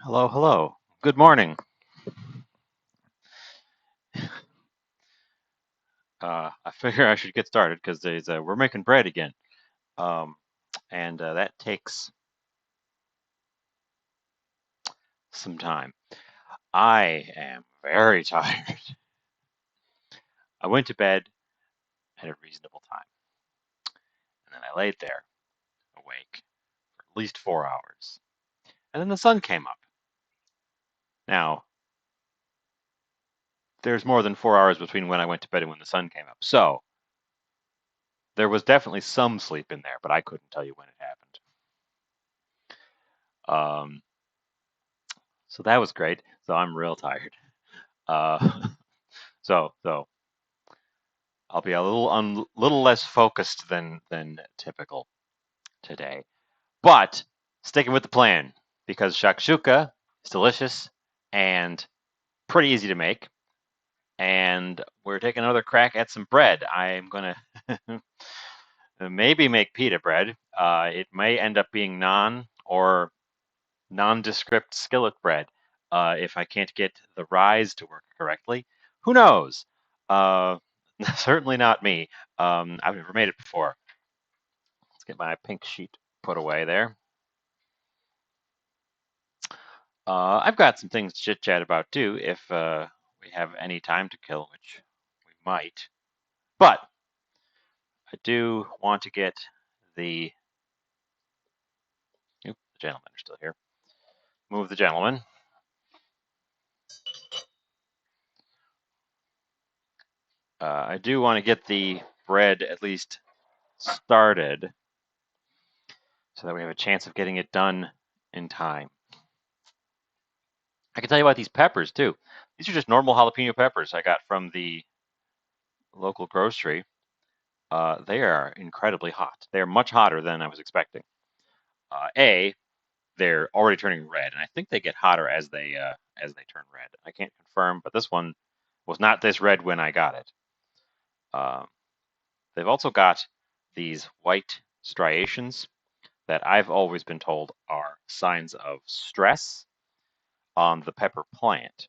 Hello, hello. Good morning. I figure I should get started because we're making bread again, um, and that takes some time. I am very tired. I went to bed at a reasonable time, and then I laid there awake for at least 4 hours, and then the sun came up. Now, there's more than 4 hours between when I went to bed and when the sun came up, so there was definitely some sleep in there, but I couldn't tell you when it happened. Um, so that was great. So I'm real tired. Uh, so I'll be a little less focused than typical today, but sticking with the plan because shakshuka is delicious and pretty easy to make, and we're taking another crack at some bread. I'm gonna maybe make pita bread. It may end up being naan or nondescript skillet bread if I can't get the rise to work correctly. Who knows? Uh, Certainly not me. I've never made it before. Let's get my pink sheet put away there. I've got some things to chit chat about too, if we have any time to kill, which we might. But I do want to get the. Oop, the gentlemen are still here. Move the gentleman. I do want to get the bread at least started so that we have a chance of getting it done in time. I can tell you about these peppers too. These are just normal jalapeno peppers I got from the local grocery. They are incredibly hot. They are much hotter than I was expecting. A, they're already turning red, and I think they get hotter as they turn red. I can't confirm, but this one was not this red when I got it. Um, they've also got these white striations that I've always been told are signs of stress on the pepper plant,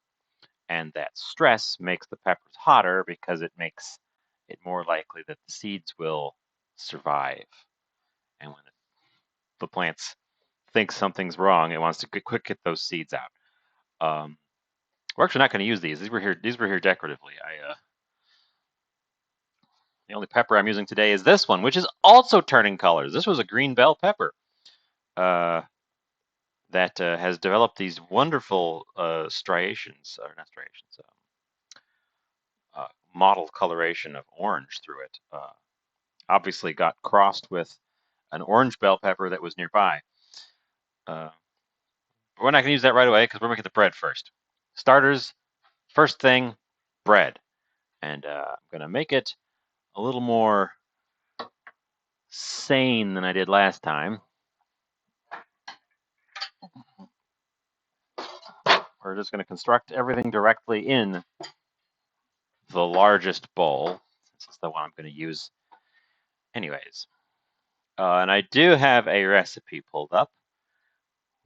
and that stress makes the peppers hotter because it makes it more likely that the seeds will survive. And when the plants thinks something's wrong, it wants to quick get those seeds out. We're actually not going to use these. These were here decoratively. The only pepper I'm using today is this one, which is also turning colors. This was a green bell pepper uh, that has developed these wonderful striations, or not striations, mottled coloration of orange through it. Obviously, got crossed with an orange bell pepper that was nearby. Uh, but we're not going to use that right away because we're making the bread first. Starters, first thing, bread. And I'm going to make it a little more sane than I did last time. We're just going to construct everything directly in the largest bowl. This is the one I'm going to use anyways. And I do have a recipe pulled up.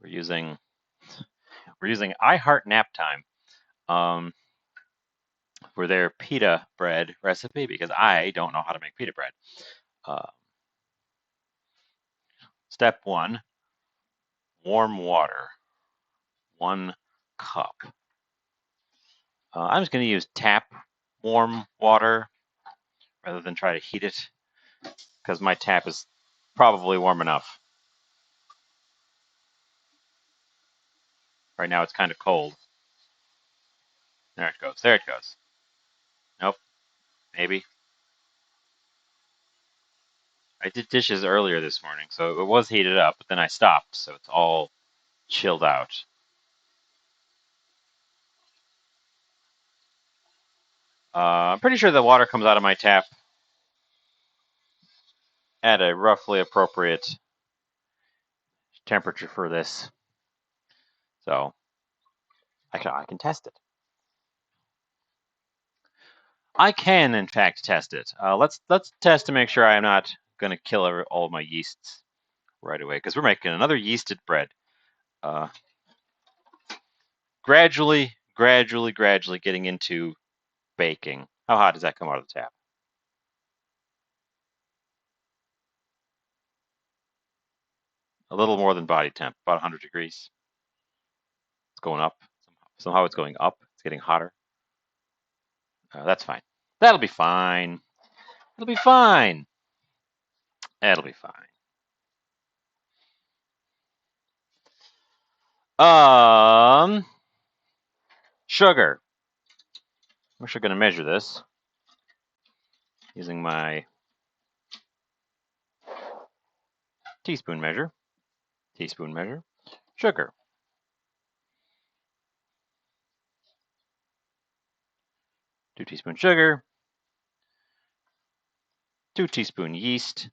We're using I Heart Nap Time for their pita bread recipe because I don't know how to make pita bread. Uh, Step one: warm water, 1 cup. I'm just going to use tap warm water rather than try to heat it because my tap is probably warm enough. Right now it's kind of cold. There it goes. There it goes. Nope. Maybe. I did dishes earlier this morning, so it was heated up, but then I stopped, so it's all chilled out. I'm pretty sure the water comes out of my tap at a roughly appropriate temperature for this, so I can test it. I can, in fact, test it. Let's test to make sure I'm not going to kill all my yeasts right away because we're making another yeasted bread. Uh, gradually getting into baking. How hot does that come out of the tap? A little more than body temp, about 100 degrees. It's going up. Somehow it's going up. It's getting hotter. That's fine. That'll be fine. It'll be fine. That'll be fine. Sugar. I'm actually going to measure this using my teaspoon measure. Teaspoon measure. Sugar. 2 teaspoons sugar. 2 teaspoon yeast.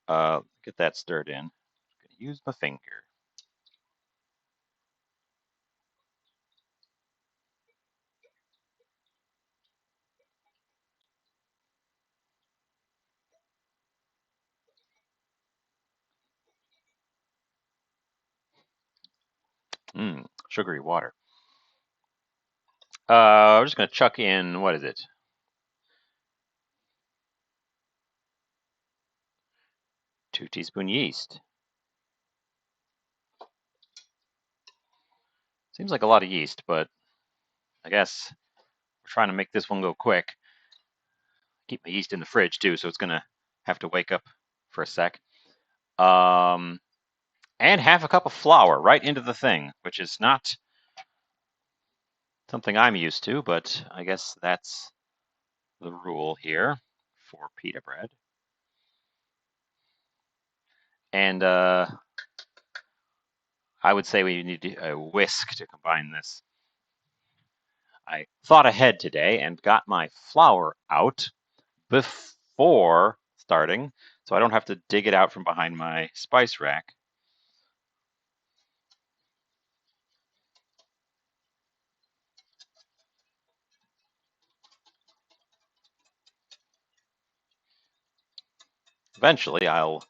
Get that stirred in. I'm going to use my finger. Sugary water. I'm just going to chuck in, what is it? 2 teaspoon yeast. Seems like a lot of yeast, but I guess we're trying to make this one go quick. Keep my yeast in the fridge too, so it's going to have to wake up for a sec. And half a cup of flour right into the thing, which is not something I'm used to, but I guess that's the rule here for pita bread. And I would say we need a whisk to combine this. I thought ahead today and got my flour out before starting, so I don't have to dig it out from behind my spice rack. Eventually, I'll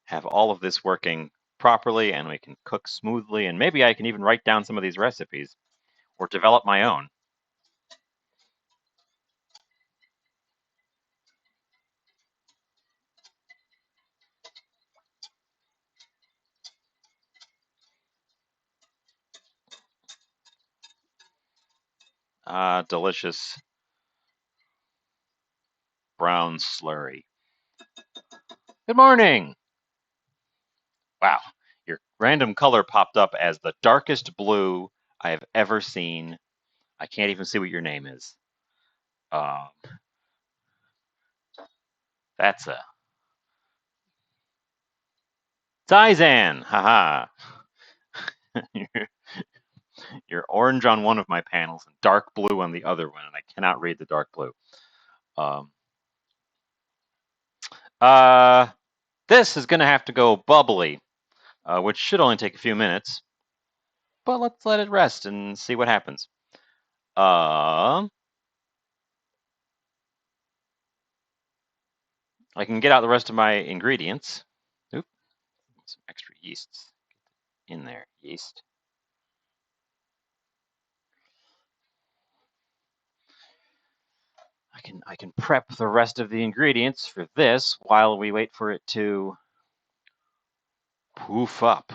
have all of this working properly and we can cook smoothly, and maybe I can even write down some of these recipes or develop my own. Delicious brown slurry. Good morning. Wow, your random color popped up as the darkest blue I have ever seen. I can't even see what your name is. Um, that's a Tizan. Haha. You're orange on one of my panels and dark blue on the other one, and I cannot read the dark blue. Um, uh, this is going to have to go bubbly, which should only take a few minutes. But let's let it rest and see what happens. I can get out the rest of my ingredients. Oop, some extra yeasts in there. Yeast. I can prep the rest of the ingredients for this while we wait for it to poof up.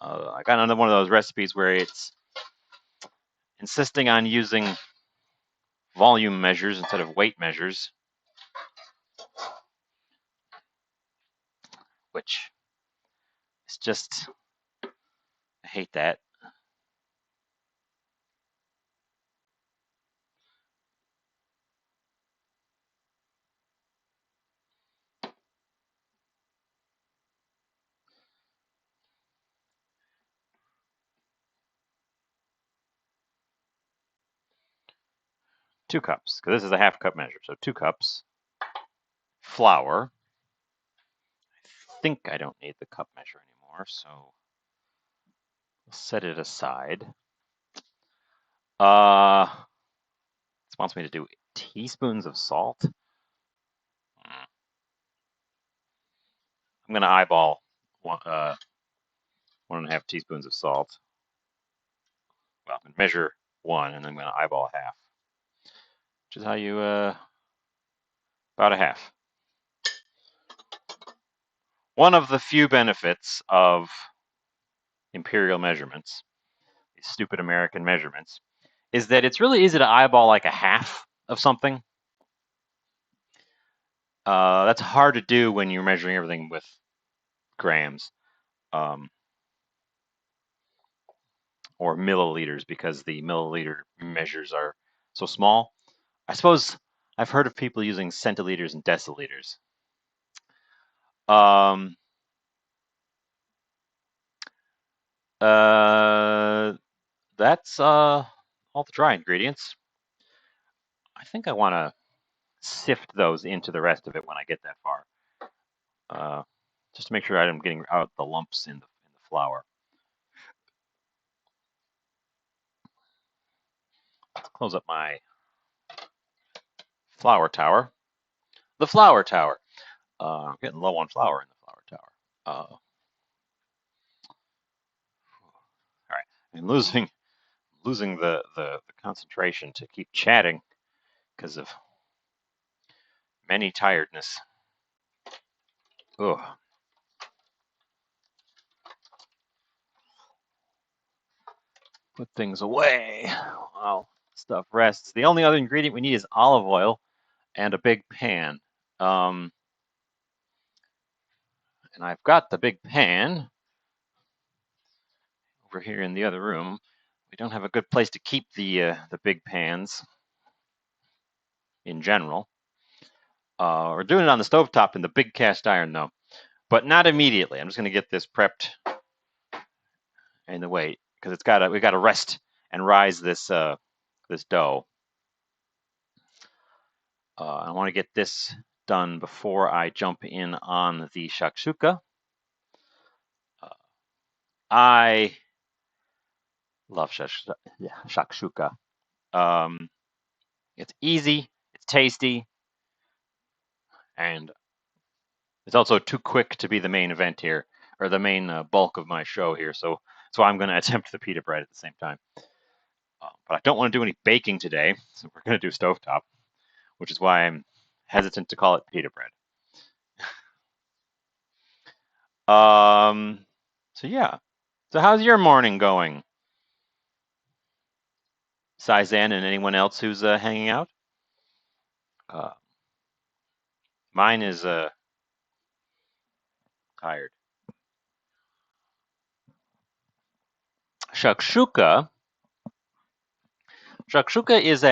I got another one of those recipes where it's insisting on using volume measures instead of weight measures, which is just, I hate that. Two cups, because this is a half cup measure. So 2 cups. Flour. I think I don't need the cup measure anymore, so we'll set it aside. This wants me to do teaspoons of salt. I'm gonna eyeball 1.5 teaspoons of salt. Well, I'm going to measure 1, and then I'm going to eyeball half, which is how you, about a half. One of the few benefits of imperial measurements, these stupid American measurements, is that it's really easy to eyeball like a half of something. That's hard to do when you're measuring everything with grams or milliliters, because the milliliter measures are so small. I suppose I've heard of people using centiliters and deciliters. That's all the dry ingredients. I think I want to sift those into the rest of it when I get that far, just to make sure I'm getting out the lumps in the flour. Close up my flour tower. The flour tower. I'm getting low on flour in the flour tower. All right, I'm losing the concentration to keep chatting because of many tiredness. Ugh. Put things away while stuff rests. The only other ingredient we need is olive oil and a big pan. And I've got the big pan over here in the other room. We don't have a good place to keep the big pans in general. We're doing it on the stovetop in the big cast iron though, but not immediately. I'm just going to get this prepped in the way because we got to rest and rise this this dough. I want to get this done before I jump in on the shakshuka. I love shakshuka. It's easy, it's tasty, and it's also too quick to be the main event here, or the main bulk of my show here. So I'm going to attempt the pita bread at the same time. But I don't want to do any baking today, so we're going to do stovetop, which is why I'm hesitant to call it pita bread. So yeah. So how's your morning going? Saizan and anyone else who's hanging out? Mine is tired. Shakshuka. Shakshuka is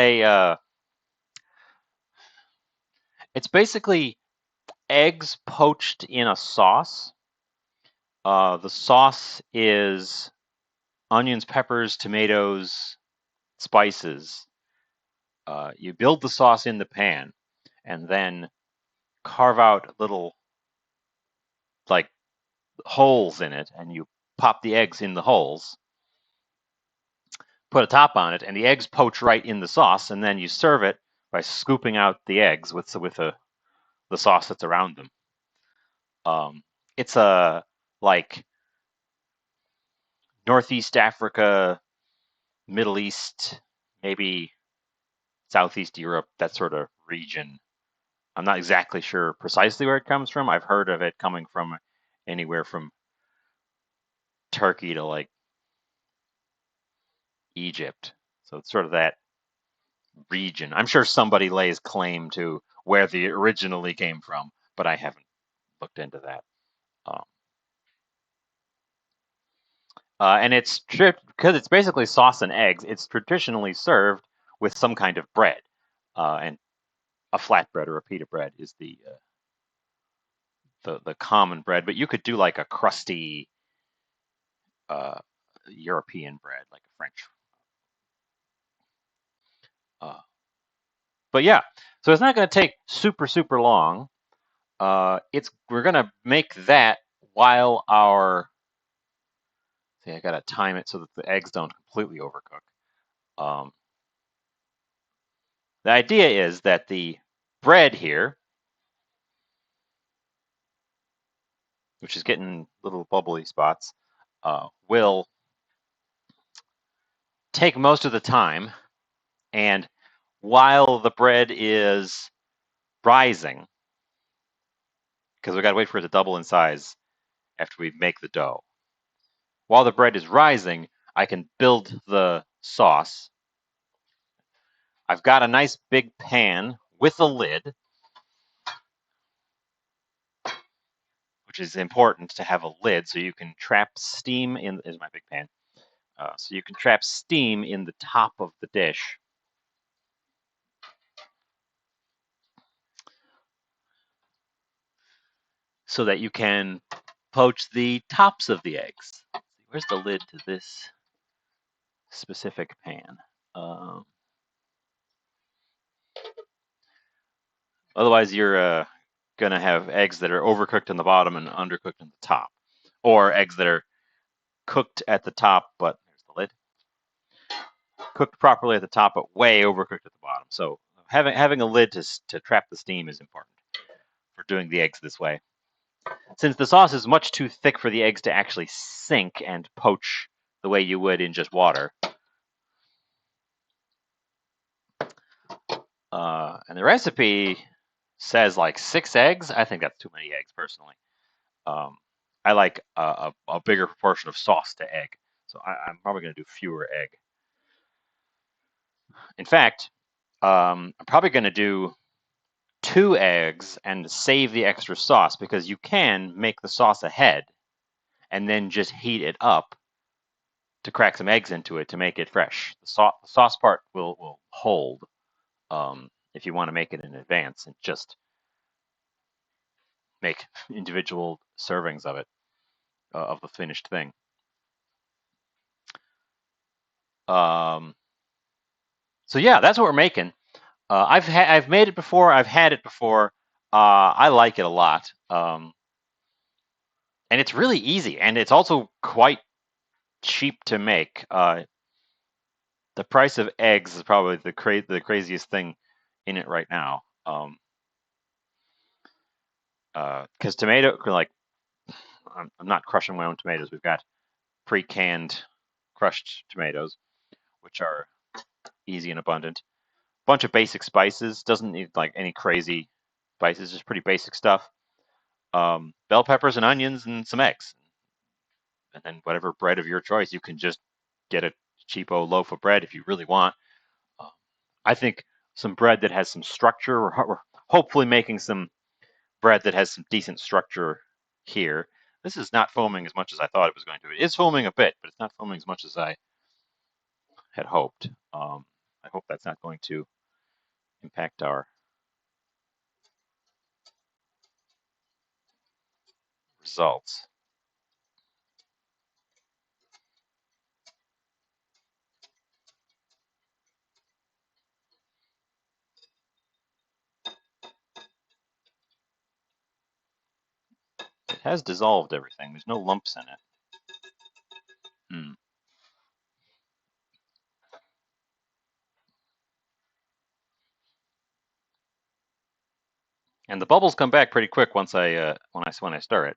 it's basically eggs poached in a sauce. The sauce is onions, peppers, tomatoes, spices. You build the sauce in the pan and then carve out little like holes in it, and you pop the eggs in the holes, put a top on it, and the eggs poach right in the sauce, and then you serve it by scooping out the eggs with the sauce that's around them. It's a like Northeast Africa, Middle East, maybe Southeast Europe, that sort of region. I'm not exactly sure precisely where it comes from. I've heard of it coming from anywhere from Turkey to like Egypt. So it's sort of that region. I'm sure somebody lays claim to where they originally came from, but I haven't looked into that. Um, and it's because it's basically sauce and eggs. It's traditionally served with some kind of bread, and a flatbread or a pita bread is the common bread. But you could do like a crusty European bread, like a French. But yeah, so it's not going to take super long. We're going to make that while our. See, I got to time it so that the eggs don't completely overcook. The idea is that the bread here, which is getting little bubbly spots, will take most of the time. And while the bread is rising, because we got to wait for it to double in size after we make the dough, while the bread is rising, I can build the sauce. I've got a nice big pan with a lid, which is important to have a lid so you can trap steam in. Is my big pan. So you can trap steam in the top of the dish. So that you can poach the tops of the eggs. Where's the lid to this specific pan? Um, Otherwise, you're going to have eggs that are overcooked in the bottom and undercooked in the top, or eggs that are cooked at the top, but there's the lid, cooked properly at the top, but way overcooked at the bottom. So having a lid to trap the steam is important for doing the eggs this way. Since the sauce is much too thick for the eggs to actually sink and poach the way you would in just water. And the recipe says like 6 eggs. I think that's too many eggs personally. I like a bigger proportion of sauce to egg, so I'm probably going to do fewer egg. In fact, I'm probably going to do 2 eggs and save the extra sauce because you can make the sauce ahead and then just heat it up to crack some eggs into it to make it fresh. The sauce part will hold if you want to make it in advance and just make individual servings of it of the finished thing. So yeah, that's what we're making. I've made it before. I've had it before. I like it a lot, and it's really easy, and it's also quite cheap to make. The price of eggs is probably the craziest thing in it right now. Because tomato, like, I'm not crushing my own tomatoes. We've got pre-canned crushed tomatoes, which are easy and abundant. Bunch of basic spices. Doesn't need like any crazy spices. Just pretty basic stuff. Bell peppers and onions and some eggs, and then whatever bread of your choice. You can just get a cheapo loaf of bread if you really want. Um, I think some bread that has some structure. We're hopefully making some bread that has some decent structure here. This is not foaming as much as I thought it was going to. It is foaming a bit, but it's not foaming as much as I had hoped. I hope that's not going to impact our results. It has dissolved everything. There's no lumps in it. Hmm. And the bubbles come back pretty quick once when I stir it,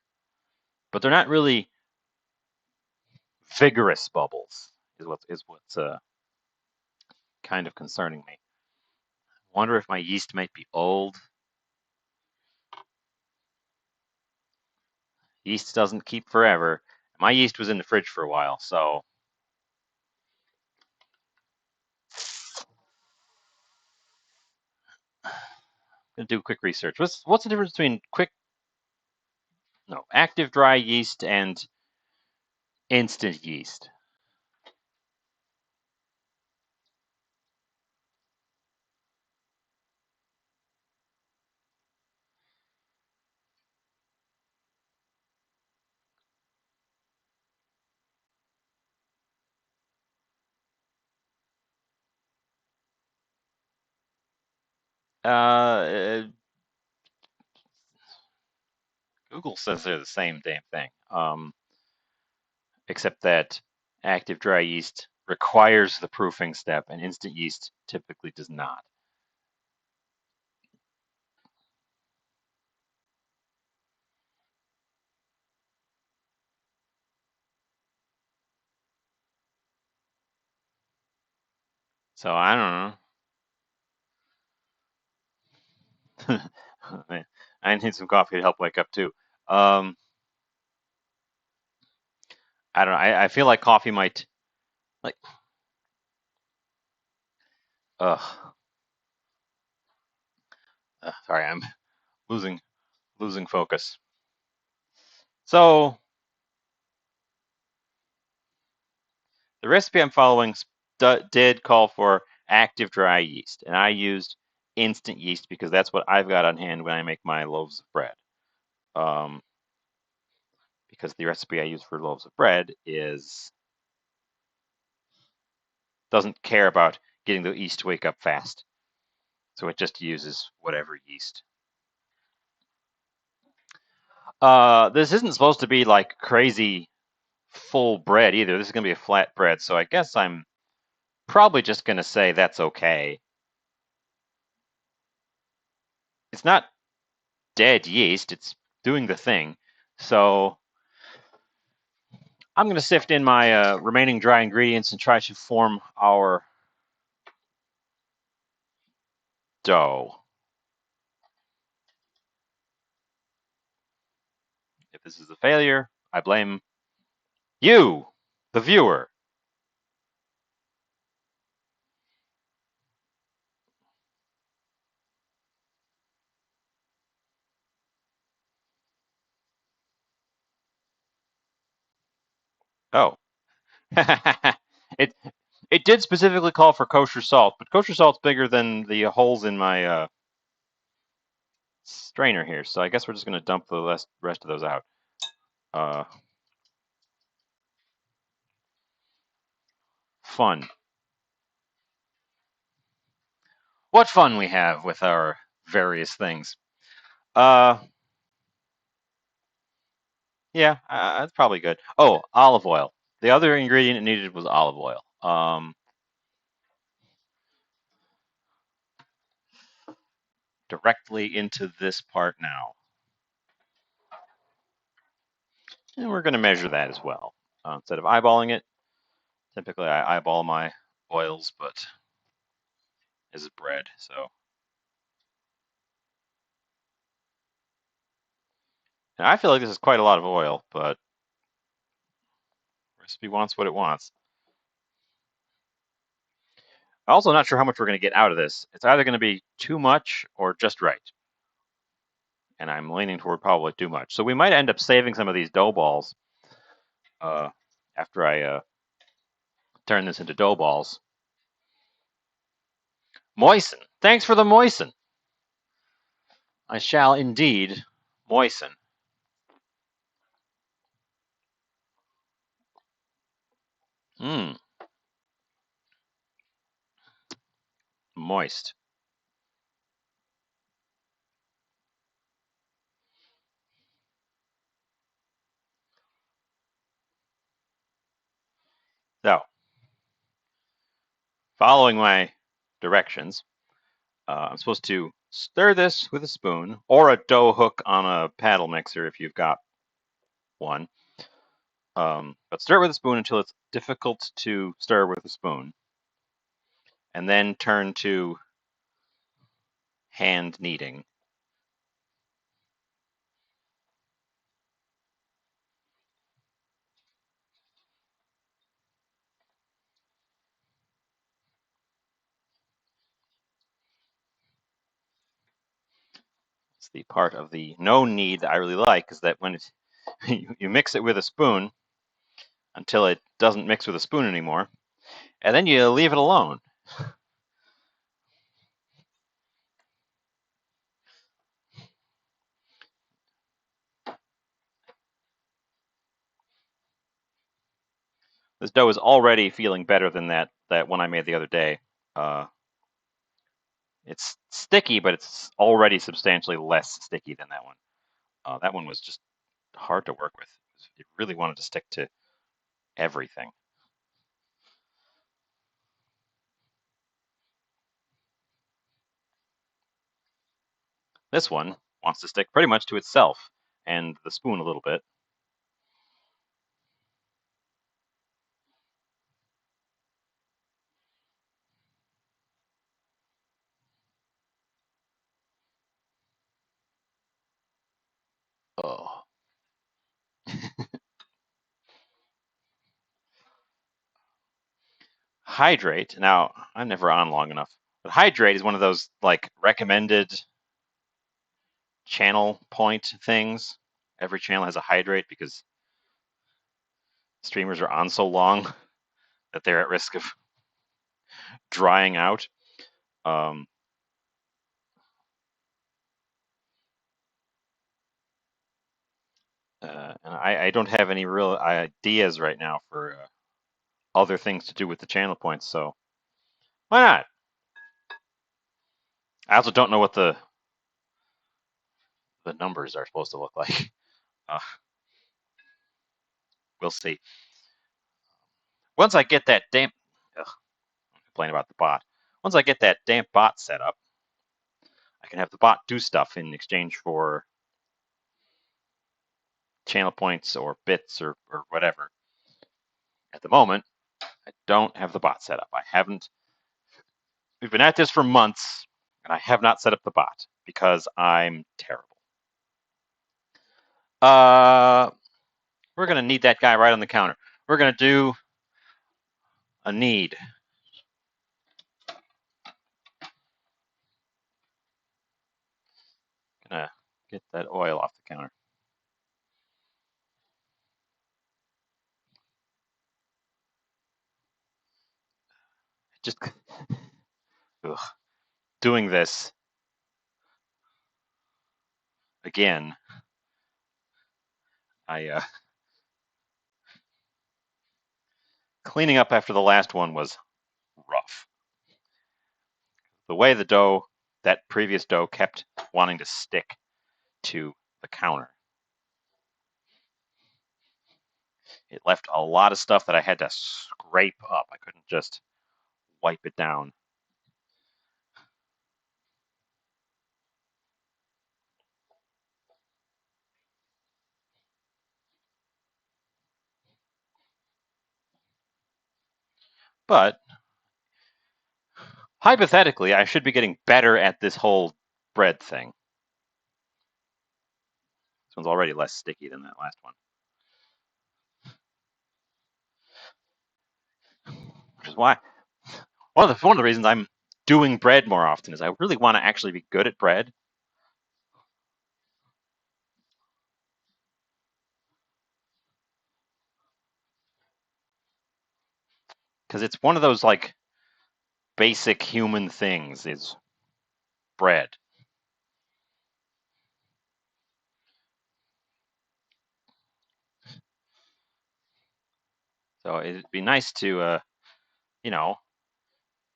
but they're not really vigorous bubbles. Is what's kind of concerning me. Wonder if my yeast might be old. Yeast doesn't keep forever. My yeast was in the fridge for a while, so I'm gonna do quick research. What's the difference between active dry yeast and instant yeast? Uh, Google says they're the same damn thing, except that active dry yeast requires the proofing step, and instant yeast typically does not. So I don't know. I need some coffee to help wake up too. Um, I don't know. I feel like coffee might like. Ugh. Sorry, I'm losing losing focus. So the recipe I'm following did call for active dry yeast, and I used instant yeast because that's what I've got on hand when I make my loaves of bread. Um, because the recipe I use for loaves of bread is doesn't care about getting the yeast to wake up fast, so it just uses whatever yeast. This isn't supposed to be like crazy full bread either. This is gonna be a flat bread, so I guess I'm probably just gonna say that's okay. It's not dead yeast; it's doing the thing. So I'm gonna sift in my remaining dry ingredients and try to form our dough. If this is a failure, I blame you, the viewer. Oh, it it did specifically call for kosher salt, but kosher salt's bigger than the holes in my strainer here, so I guess we're just gonna dump the rest of those out. Uh, Fun. What fun we have with our various things. Uh, yeah, that's probably good. Oh, olive oil. The other ingredient it needed was olive oil. Directly into this part now. And we're going to measure that as well. Instead of eyeballing it, typically I eyeball my oils, but this is bread, so. And I feel like this is quite a lot of oil, but recipe wants what it wants. I'm also not sure how much we're going to get out of this. It's either going to be too much or just right. And I'm leaning toward probably too much. So we might end up saving some of these dough balls uh, after I turn this into dough balls. Moisten. Thanks for the moisten. I shall indeed moisten. Mmm, moist. So, following my directions, I'm supposed to stir this with a spoon or a dough hook on a paddle mixer if you've got one. But stir it with a spoon until it's difficult to stir with a spoon, and then turn to hand kneading. It's the part of the no knead that I really like, is that when you mix it with a spoon until it doesn't mix with a spoon anymore, and then you leave it alone. This dough is already feeling better than that one I made the other day. Uh, it's sticky, but it's already substantially less sticky than that one. That one was just hard to work with. It really wanted to stick to everything. This one wants to stick pretty much to itself and the spoon a little bit. Oh. Hydrate. Now, I'm never on long enough, but Hydrate is one of those like recommended channel point things. Every channel has a Hydrate because streamers are on so long that they're at risk of drying out. Um, and I don't have any real ideas right now for other things to do with the channel points, so why not? I also don't know what the numbers are supposed to look like. Uh, we'll see. Once I get that damn, ugh, I'm complaining about the bot. Once I get that damn bot set up, I can have the bot do stuff in exchange for channel points or bits or whatever. At the moment, I don't have the bot set up. I haven't. We've been at this for months, and I have not set up the bot because I'm terrible. Uh, we're gonna need that guy right on the counter. We're gonna do a need. Gonna get that oil off the counter. Just ugh, doing this again. I cleaning up after the last one was rough. The way the dough, that previous dough, kept wanting to stick to the counter. It left a lot of stuff that I had to scrape up. I couldn't just wipe it down. But hypothetically, I should be getting better at this whole bread thing. This one's already less sticky than that last one. Which is why one of the reasons I'm doing bread more often is I really want to actually be good at bread. Because it's one of those like basic human things is bread. So it'd be nice to, you know,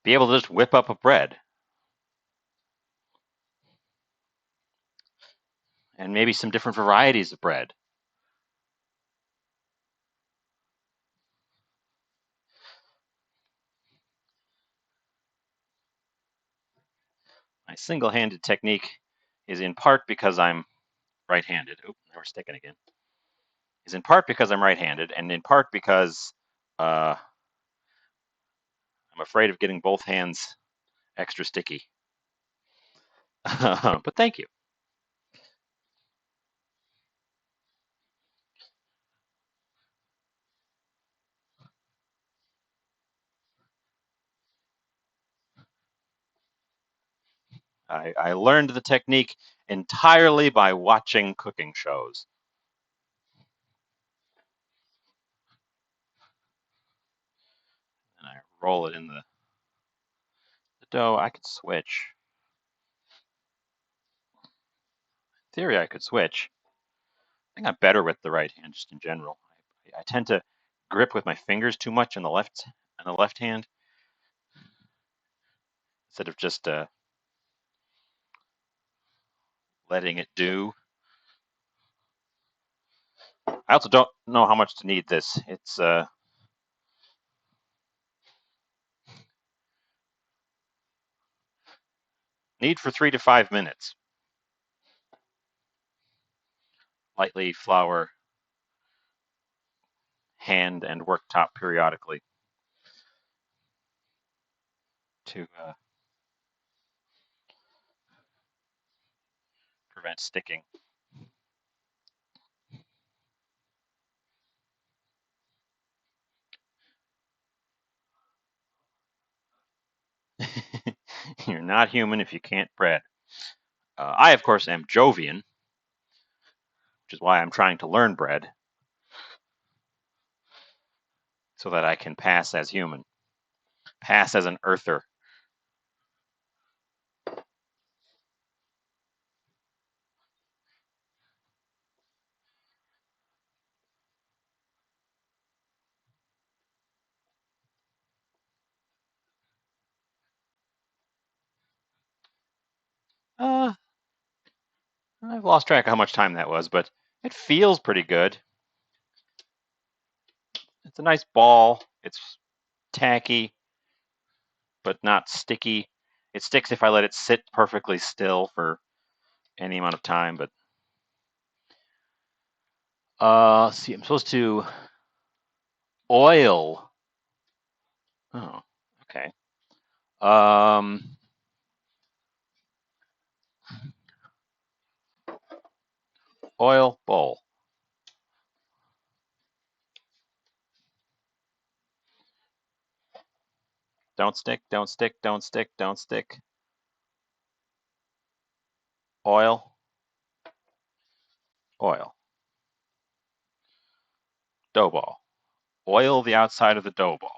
be able to just whip up a bread and maybe some different varieties of bread. My single-handed technique is in part because I'm right-handed. Oop, now we're sticking again. Is in part because I'm right-handed, and in part because I'm afraid of getting both hands extra sticky. But thank you. I learned the technique entirely by watching cooking shows. And I roll it in the dough. I could switch. In theory, I could switch. I think I'm better with the right hand just in general. I tend to grip with my fingers too much in the left hand instead of just letting it do. I also don't know how much to knead this. It's knead for 3 to 5 minutes. Lightly flour hand and worktop periodically to prevent sticking. You're not human if you can't bread. I, of course, am Jovian, which is why I'm trying to learn bread so that I can pass as human, pass as an earther. Uh, I've lost track of how much time that was, but it feels pretty good. It's a nice ball. It's tacky, but not sticky. It sticks if I let it sit perfectly still for any amount of time, but let's see, I'm supposed to oil. Oh, okay. Um, Oil bowl. Don't stick, don't stick, don't stick, don't stick. Oil, oil. Dough ball. Oil the outside of the dough ball.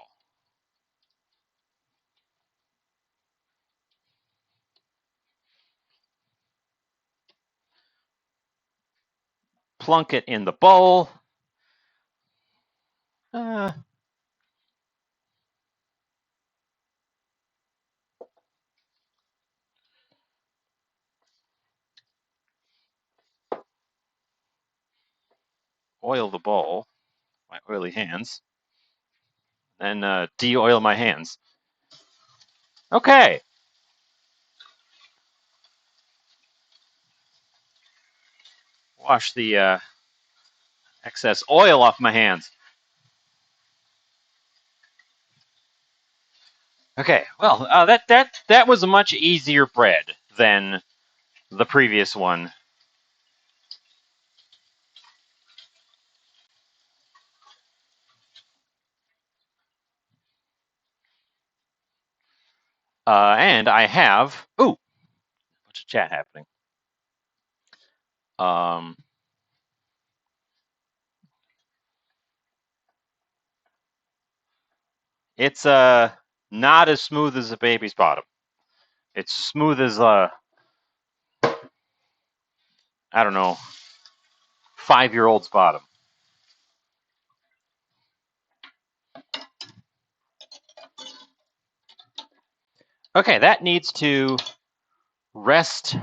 Plunk it in the bowl. Uh, Oil the bowl. My oily hands. Then de-oil my hands. Okay. Wash the excess oil off my hands. Okay. Well, that was a much easier bread than the previous one. And I have bunch of chat happening. Um, it's not as smooth as a baby's bottom. It's smooth as I don't know, 5-year-old's bottom. Okay, that needs to rest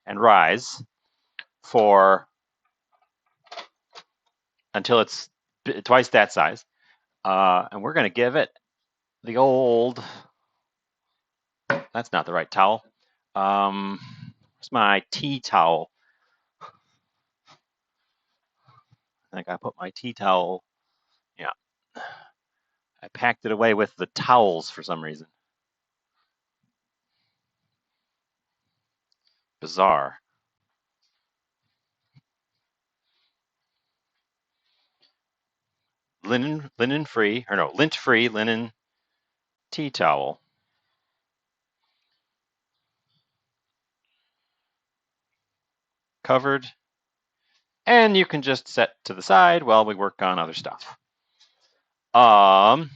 and rise for until it's twice that size. And we're going to give it the old. That's not the right towel. Where's my tea towel? I think I put my tea towel. Yeah. I packed it away with the towels for some reason. Bizarre. Linen free, or no, lint free linen tea towel. Covered. And you can just set to the side while we work on other stuff. Potters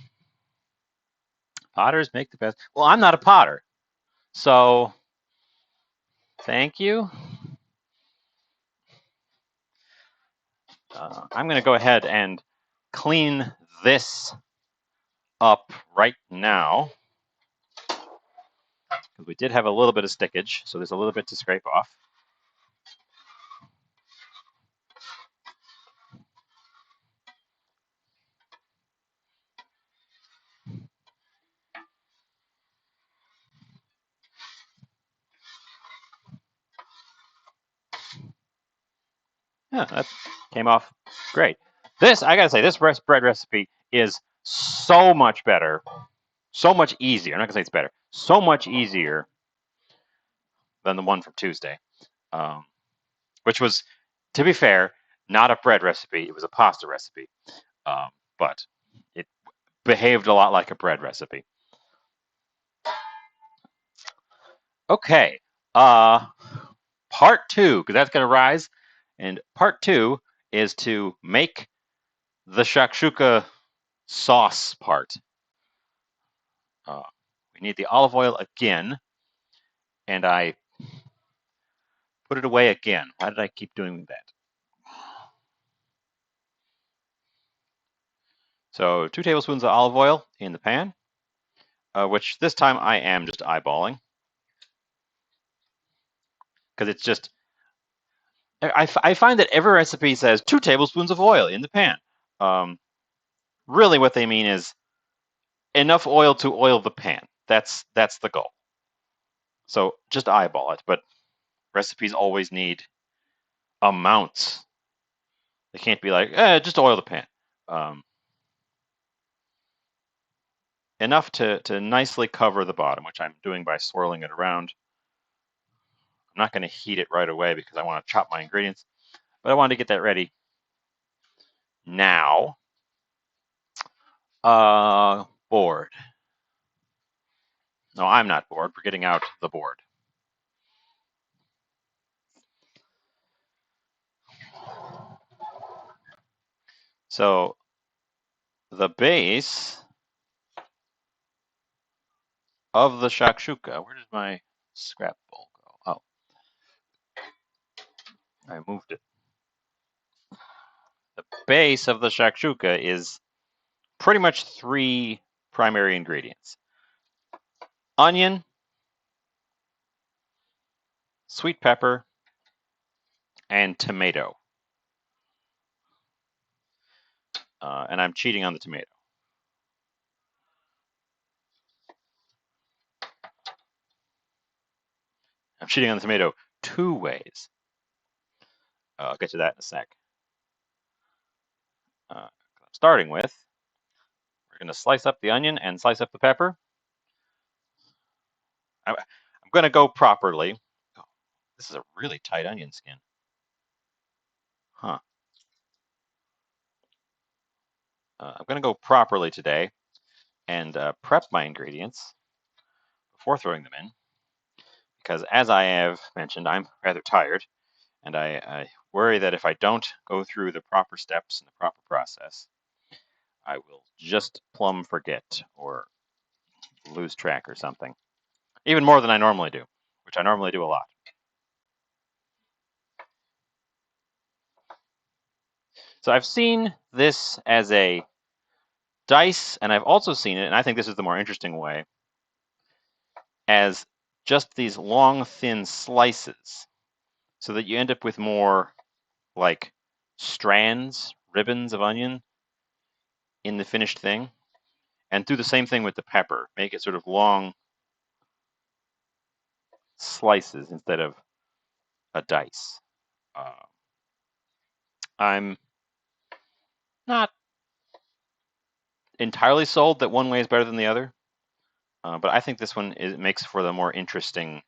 make the best. Well, I'm not a potter, so thank you. I'm going to go ahead and clean this up right now because we did have a little bit of stickage, so there's a little bit to scrape off. Yeah, that came off great. This, I gotta say, this bread recipe is so much better, so much easier. I'm not gonna say it's better, so much easier than the one from Tuesday, which was, to be fair, not a bread recipe. It was a pasta recipe, but it behaved a lot like a bread recipe. Okay. Part two, because that's going to rise. And part two is to make the shakshuka sauce part. We need the olive oil again, and I put it away again. Why did I keep doing that? So 2 tablespoons of olive oil in the pan, which this time I am just eyeballing, because it's just, I find that every recipe says 2 tablespoons of oil in the pan. Really what they mean is enough oil to oil the pan. That's the goal. So just eyeball it, but recipes always need amounts. They can't be like, just oil the pan. Enough to nicely cover the bottom, which I'm doing by swirling it around. I'm not going to heat it right away because I want to chop my ingredients, but I wanted to get that ready now. Board. No, I'm not bored. We're getting out the board. So the base of the shakshuka, where does my scrap bowl go? Oh, I moved it. The base of the shakshuka is pretty much 3 primary ingredients: onion, sweet pepper, and tomato. And I'm cheating on the tomato. I'm cheating on the tomato 2 ways. I'll get to that in a sec. Starting with, we're going to slice up the onion and slice up the pepper. I'm going to go properly. Oh, this is a really tight onion skin. Huh. I'm going to go properly today and prep my ingredients before throwing them in, because as I have mentioned, I'm rather tired, and I worry that if I don't go through the proper steps and the proper process, I will just plumb forget or lose track or something. Even more than I normally do, which I normally do a lot. So I've seen this as a dice, and I've also seen it, and I think this is the more interesting way, as just these long, thin slices, so that you end up with more like strands, ribbons of onion in the finished thing. And do the same thing with the pepper. Make it sort of long slices instead of a dice. I'm not entirely sold that one way is better than the other, but I think this one makes for the more interesting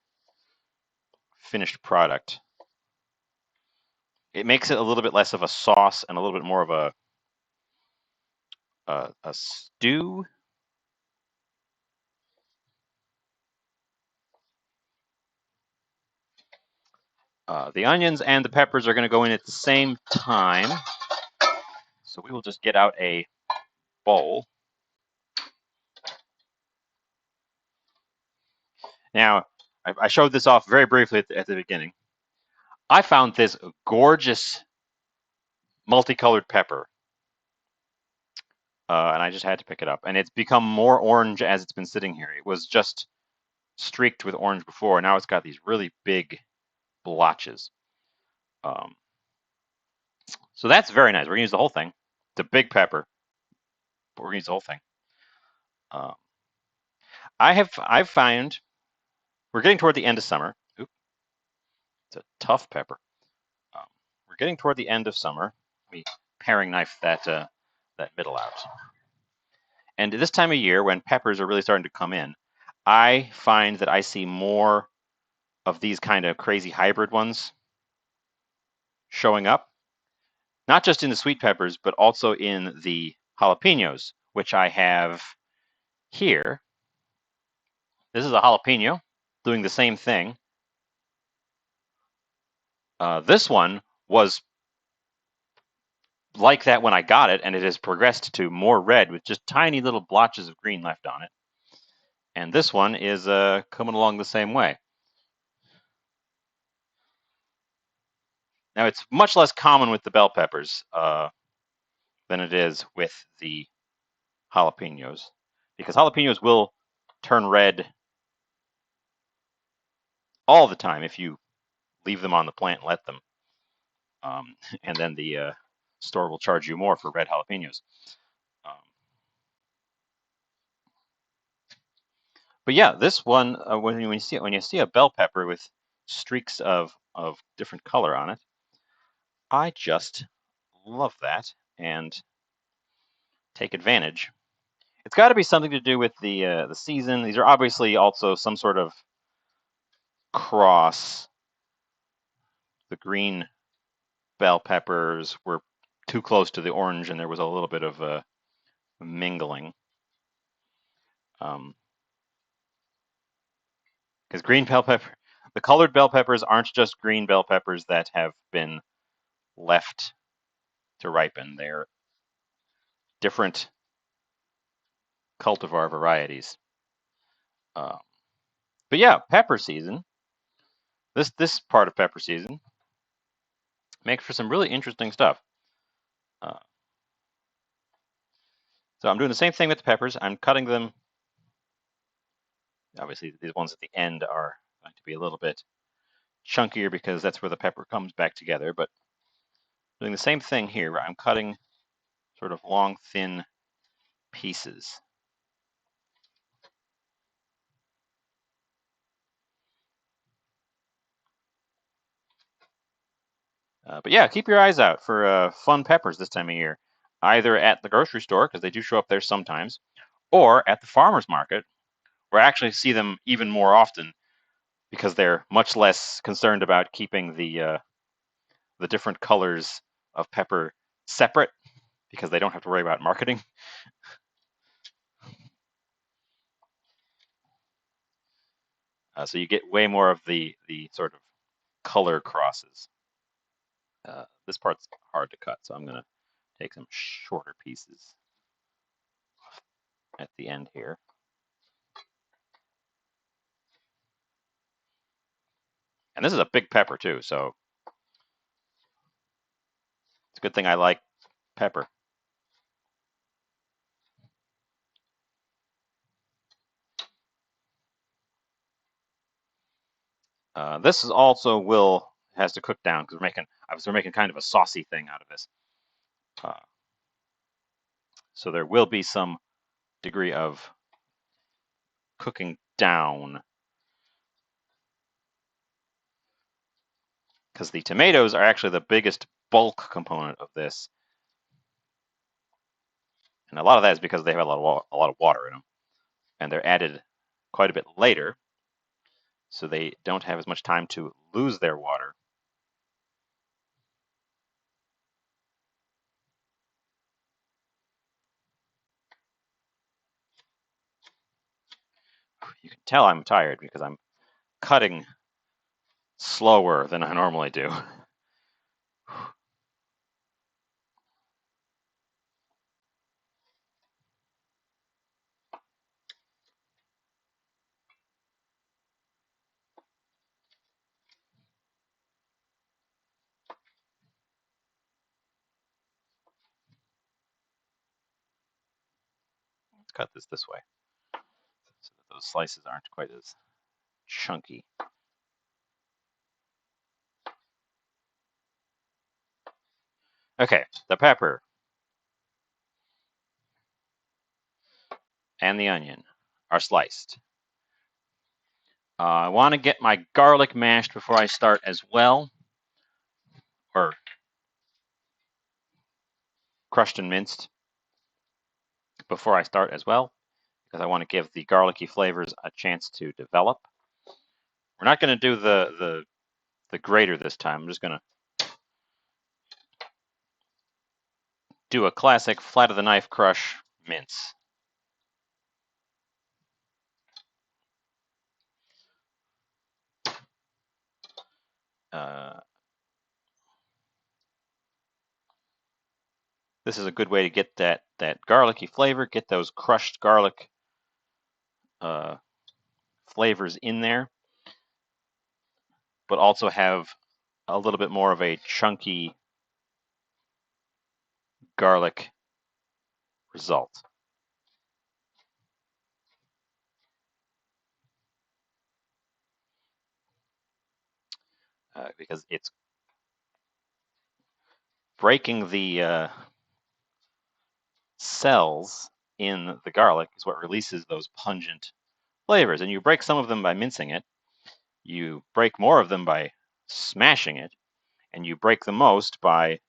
finished product. It makes it a little bit less of a sauce and a little bit more of a stew. The onions and the peppers are going to go in at the same time. So we will just get out a bowl. Now, I showed this off very briefly at the beginning. I found this gorgeous multicolored pepper, and I just had to pick it up. And it's become more orange as it's been sitting here. It was just streaked with orange before. Now it's got these really big blotches. So that's very nice. We're gonna use the whole thing. It's a big pepper, but we're gonna use the whole thing. I've found we're getting toward the end of summer. Oop, it's a tough pepper. We're getting toward the end of summer. Let me paring knife that middle out. And this time of year, when peppers are really starting to come in, I find that I see more of these kind of crazy hybrid ones showing up, not just in the sweet peppers, but also in the jalapenos, which I have here. This is a jalapeno. doing the same thing. This one was like that when I got it, and it has progressed to more red with just tiny little blotches of green left on it. And this one is coming along the same way. Now, it's much less common with the bell peppers than it is with the jalapenos, because jalapenos will turn red all the time if you leave them on the plant and let them. And then the store will charge you more for red jalapenos. Um, but yeah, this one, when you see a bell pepper with streaks of different color on it, I just love that and take advantage. It's got to be something to do with the season. These are obviously also some sort of cross. The green bell peppers were too close to the orange, and there was a little bit of mingling. Because green bell pepper, the colored bell peppers aren't just green bell peppers that have been left to ripen. They're different cultivar varieties. Uh, but yeah, pepper season. This part of pepper season makes for some really interesting stuff. Uh, so I'm doing the same thing with the peppers. I'm cutting them. Obviously, these ones at the end are going to be a little bit chunkier because that's where the pepper comes back together. But doing the same thing here, where I'm cutting sort of long, thin pieces. But yeah, keep your eyes out for fun peppers this time of year, either at the grocery store, because they do show up there sometimes, or at the farmer's market, where I actually see them even more often because they're much less concerned about keeping the different colors of pepper separate because they don't have to worry about marketing. So you get way more of the sort of color crosses. This part's hard to cut, so I'm going to take some shorter pieces at the end here. And this is a big pepper too, so it's a good thing I like pepper. This is also has to cook down because we're making kind of a saucy thing out of this. Uh, so there will be some degree of cooking down because the tomatoes are actually the biggest bulk component of this, and a lot of that is because they have a lot of water in them, and they're added quite a bit later, so they don't have as much time to lose their water. You can tell I'm tired because I'm cutting slower than I normally do. Let's cut this way so that those slices aren't quite as chunky. Okay, the pepper and the onion are sliced. I want to get my garlic mashed before I start as well, or crushed and minced before I start as well, because I want to give the garlicky flavors a chance to develop. We're not going to do the grater this time. I'm just going to do a classic flat of the knife crush mince. This is a good way to get that garlicky flavor, get those crushed garlic flavors in there, but also have a little bit more of a chunky garlic result. Because it's breaking the cells in the garlic is what releases those pungent flavors. And you break some of them by mincing it, you break more of them by smashing it, and you break the most by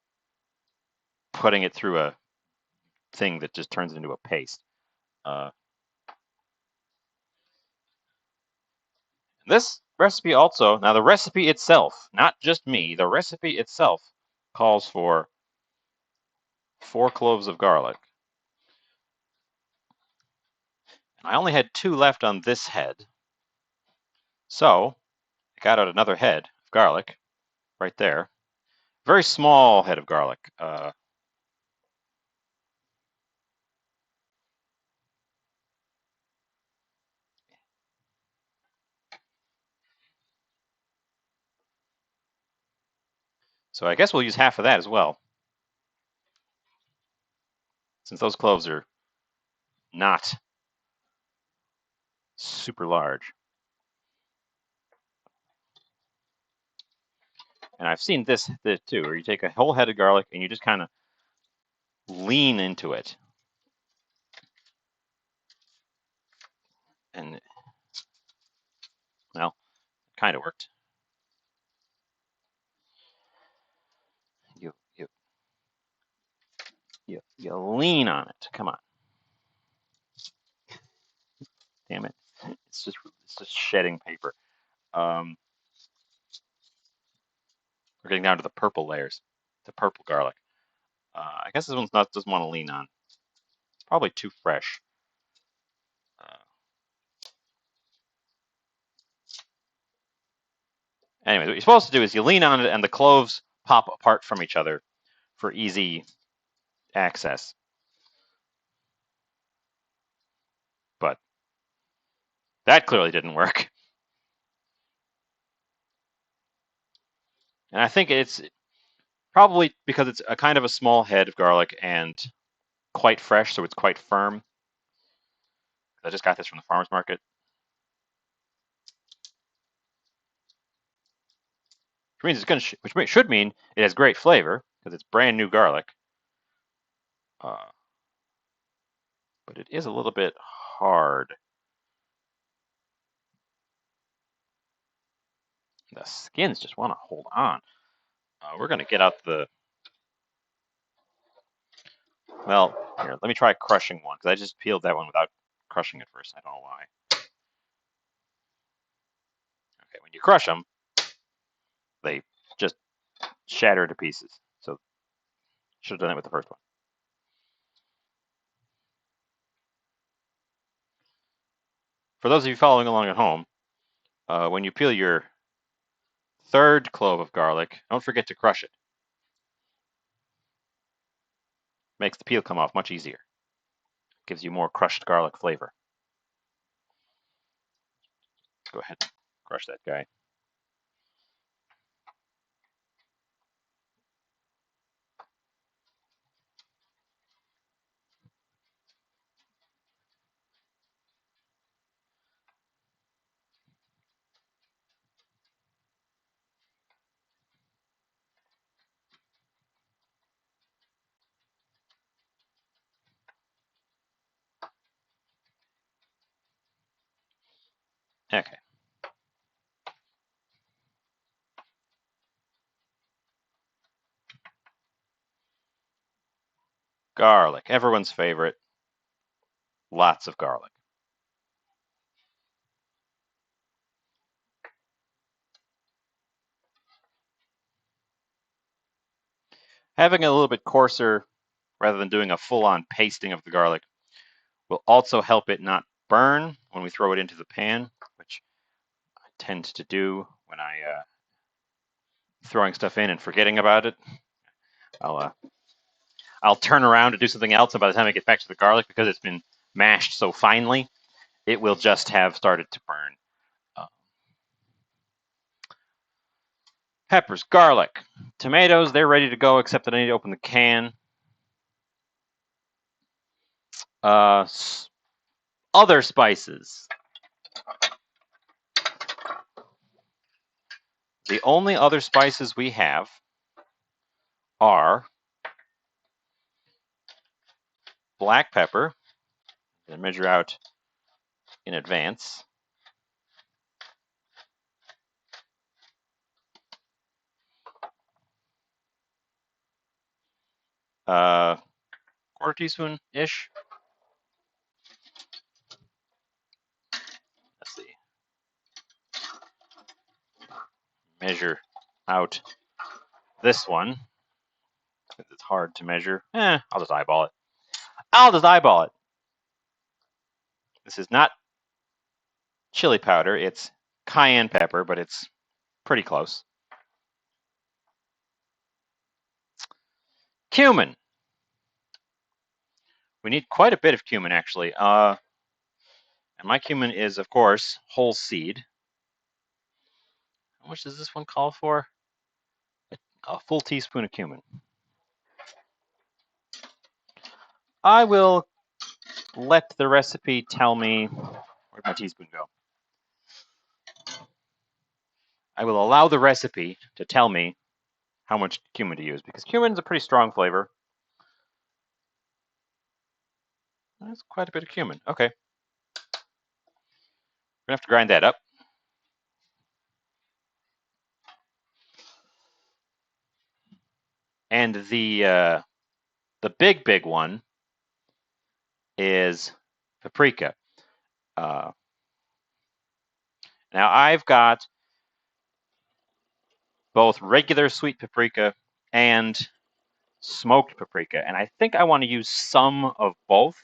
putting it through a thing that just turns it into a paste. This recipe also, now the recipe itself, not just me, the recipe itself calls for 4 cloves of garlic. I only had 2 left on this head, so I got out another head of garlic right there. Very small head of garlic. So I guess we'll use half of that as well, since those cloves are not super large. And I've seen this too, where you take a whole head of garlic and you just kind of lean into it. And, well, it kind of worked. You lean on it. Come on. Damn it. It's just shedding paper. We're getting down to the purple layers, the purple garlic. I guess this one's not doesn't want to lean on. It's probably too fresh. Anyway, what you're supposed to do is you lean on it and the cloves pop apart from each other for easy access. But that clearly didn't work. And I think it's probably because it's a kind of a small head of garlic and quite fresh, so it's quite firm. I just got this from the farmer's market. Which means it's going to, which should mean it has great flavor because it's brand new garlic. But it is a little bit hard. The skins just want to hold on. We're going to get out the. Well, here, let me try crushing one because I just peeled that one without crushing it first. I don't know why. Okay, when you crush them, they just shatter to pieces. So should have done it with the first one. For those of you following along at home, when you peel your 3rd clove of garlic, don't forget to crush it. Makes the peel come off much easier. Gives you more crushed garlic flavor. Go ahead and crush that guy. Okay. Garlic, everyone's favorite. Lots of garlic. Having a little bit coarser, rather than doing a full-on pasting of the garlic, will also help it not burn when we throw it into the pan, which I tend to do when I throwing stuff in and forgetting about it. I'll turn around to do something else, and by the time I get back to the garlic, because it's been mashed so finely, it will just have started to burn. Peppers, garlic, tomatoes, they're ready to go, except that I need to open the can. Other spices. The only other spices we have are black pepper, and measure out in advance. Quarter teaspoon-ish. Let's see. Measure out this one. It's hard to measure. I'll just eyeball it. This is not chili powder. It's cayenne pepper, but it's pretty close. Cumin. We need quite a bit of cumin, actually. And my cumin is, of course, whole seed. How much does this one call for? A full teaspoon of cumin. I will let the recipe tell me. Where'd my teaspoon go? I will allow the recipe to tell me how much cumin to use, because cumin is a pretty strong flavor. That's quite a bit of cumin. Okay. We're gonna have to grind that up. And the big one is paprika. Now I've got both regular sweet paprika and smoked paprika, and I think I want to use some of both,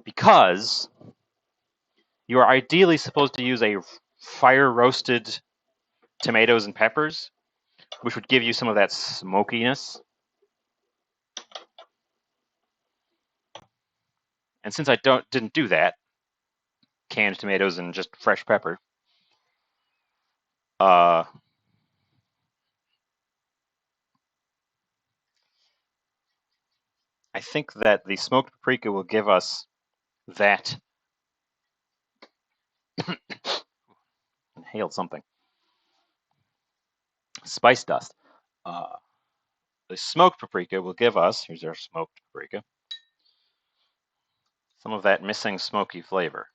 because you are ideally supposed to use a fire roasted tomatoes and peppers, which would give you some of that smokiness. And since I didn't do that, canned tomatoes and just fresh pepper, I think that the smoked paprika will give us that. Inhaled something. Spice dust. The smoked paprika will give us, here's our smoked paprika, some of that missing smoky flavor.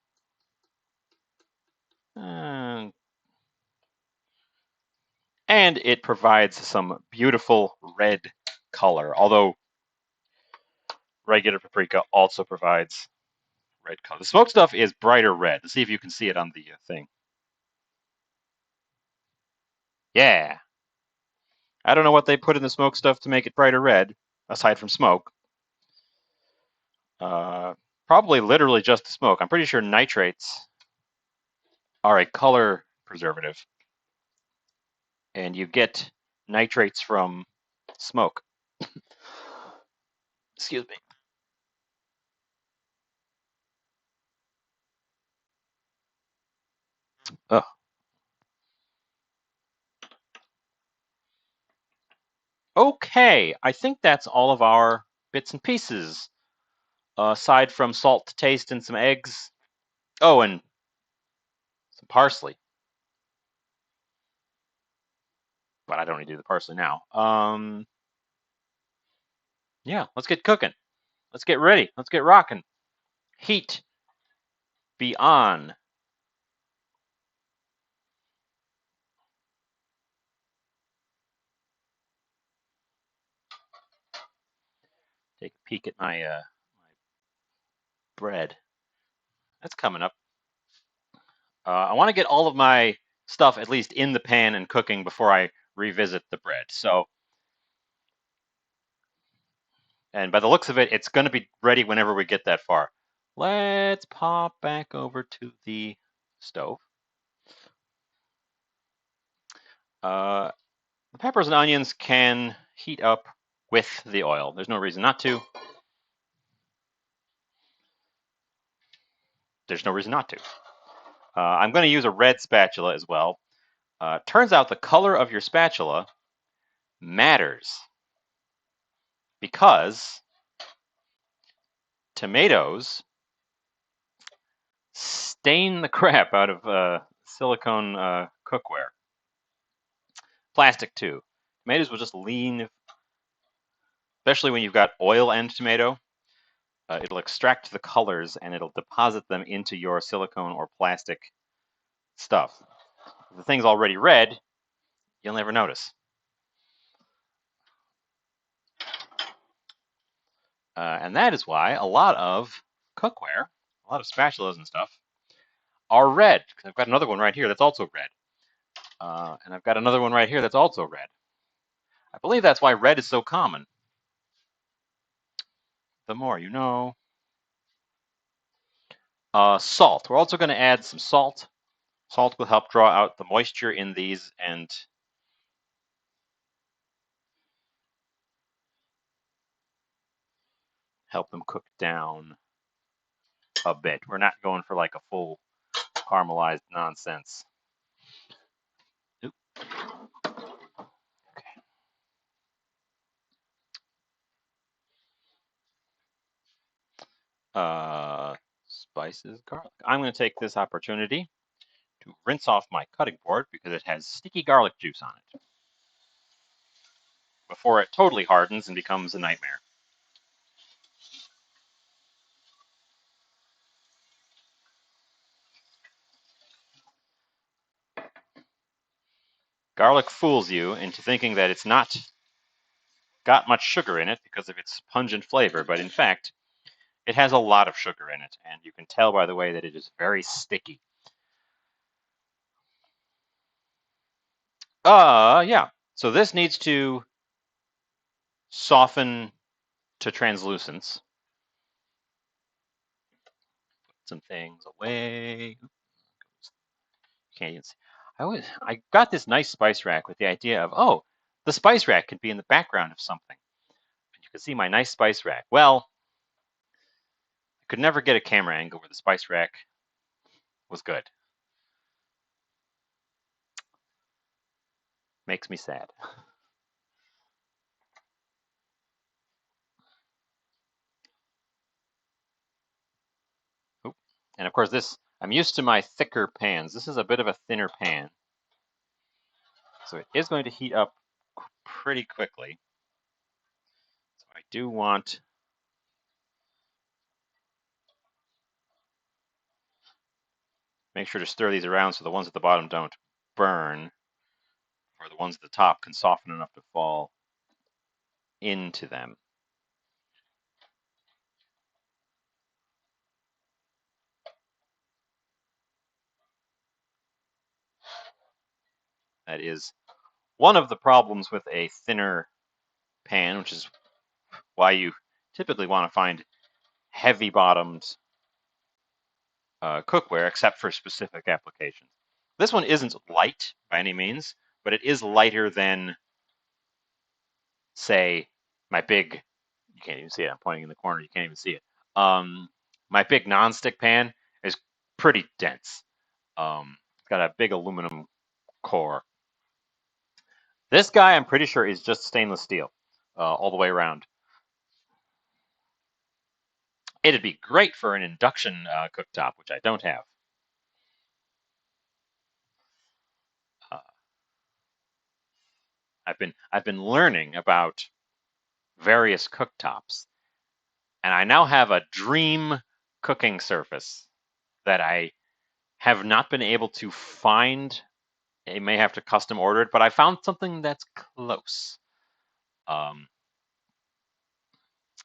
And it provides some beautiful red color, although regular paprika also provides red color. The smoked stuff is brighter red. Let's see if you can see it on the thing. Yeah. I don't know what they put in the smoked stuff to make it brighter red, aside from smoke. Probably literally just the smoke. I'm pretty sure nitrates are a color preservative, and you get nitrates from smoke. Excuse me. Oh. Okay, I think that's all of our bits and pieces, aside from salt to taste and some eggs. Oh, and some parsley. But I don't need to do the parsley now. Yeah, let's get cooking. Let's get ready. Let's get rocking. Heat be on. Take a peek at my bread. That's coming up. I want to get all of my stuff at least in the pan and cooking before I revisit the bread. So, and by the looks of it, it's going to be ready whenever we get that far. Let's pop back over to the stove. The peppers and onions can heat up with the oil. There's no reason not to. There's no reason not to. I'm going to use a red spatula as well. Turns out the color of your spatula matters because tomatoes stain the crap out of silicone cookware. Plastic too. Tomatoes will just lean, especially when you've got oil and tomato. It'll extract the colors and it'll deposit them into your silicone or plastic stuff. If the thing's already red, you'll never notice. And that is why a lot of cookware, a lot of spatulas and stuff, are red. I've got another one right here that's also red. And I've got another one right here that's also red. I believe that's why red is so common. The more you know. Salt. We're also going to add some salt. Salt will help draw out the moisture in these and help them cook down a bit. We're not going for like a full caramelized nonsense. Oop. Okay. Spices, garlic. I'm going to take this opportunity to rinse off my cutting board because it has sticky garlic juice on it before it totally hardens and becomes a nightmare. Garlic fools you into thinking that it's not got much sugar in it because of its pungent flavor, but in fact, it has a lot of sugar in it, and you can tell by the way that it is very sticky. Yeah. So this needs to soften to translucence. Put some things away. Can't even see. I got this nice spice rack with the idea of, oh, the spice rack could be in the background of something. And you can see my nice spice rack. Well, I could never get a camera angle where the spice rack was good. Makes me sad. Oop. And of course, I'm used to my thicker pans. This is a bit of a thinner pan. So it is going to heat up pretty quickly. So I do want make sure to stir these around so the ones at the bottom don't burn, or the ones at the top can soften enough to fall into them. That is one of the problems with a thinner pan, which is why you typically want to find heavy bottomed cookware, except for specific applications. This one isn't light by any means, but it is lighter than, say, my big, you can't even see it, I'm pointing in the corner, you can't even see it. My big nonstick pan is pretty dense. It's got a big aluminum core. This guy, I'm pretty sure, is just stainless steel all the way around. It'd be great for an induction cooktop, which I don't have. Uh, I've been learning about various cooktops, and I now have a dream cooking surface that I have not been able to find. I may have to custom order it, but I found something that's close.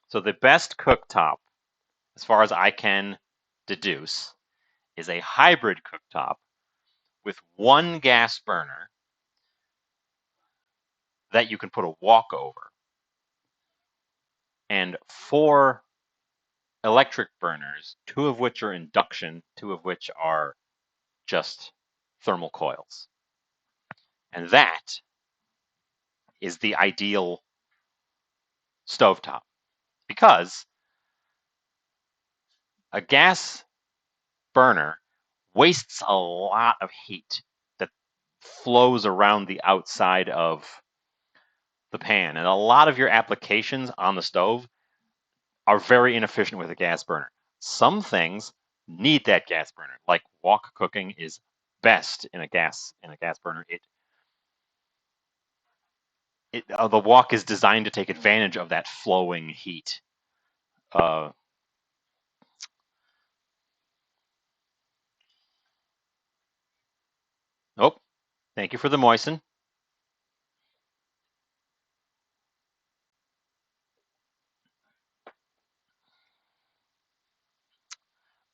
So the best cooktop, as far as I can deduce, is a hybrid cooktop with one gas burner that you can put a wok over and 4 electric burners, 2 of which are induction, 2 of which are just thermal coils. And that is the ideal stovetop because a gas burner wastes a lot of heat that flows around the outside of the pan. And a lot of your applications on the stove are very inefficient with a gas burner. Some things need that gas burner, like wok cooking is best in a gas burner. The wok is designed to take advantage of that flowing heat. Uh, oh, thank you for the moisten.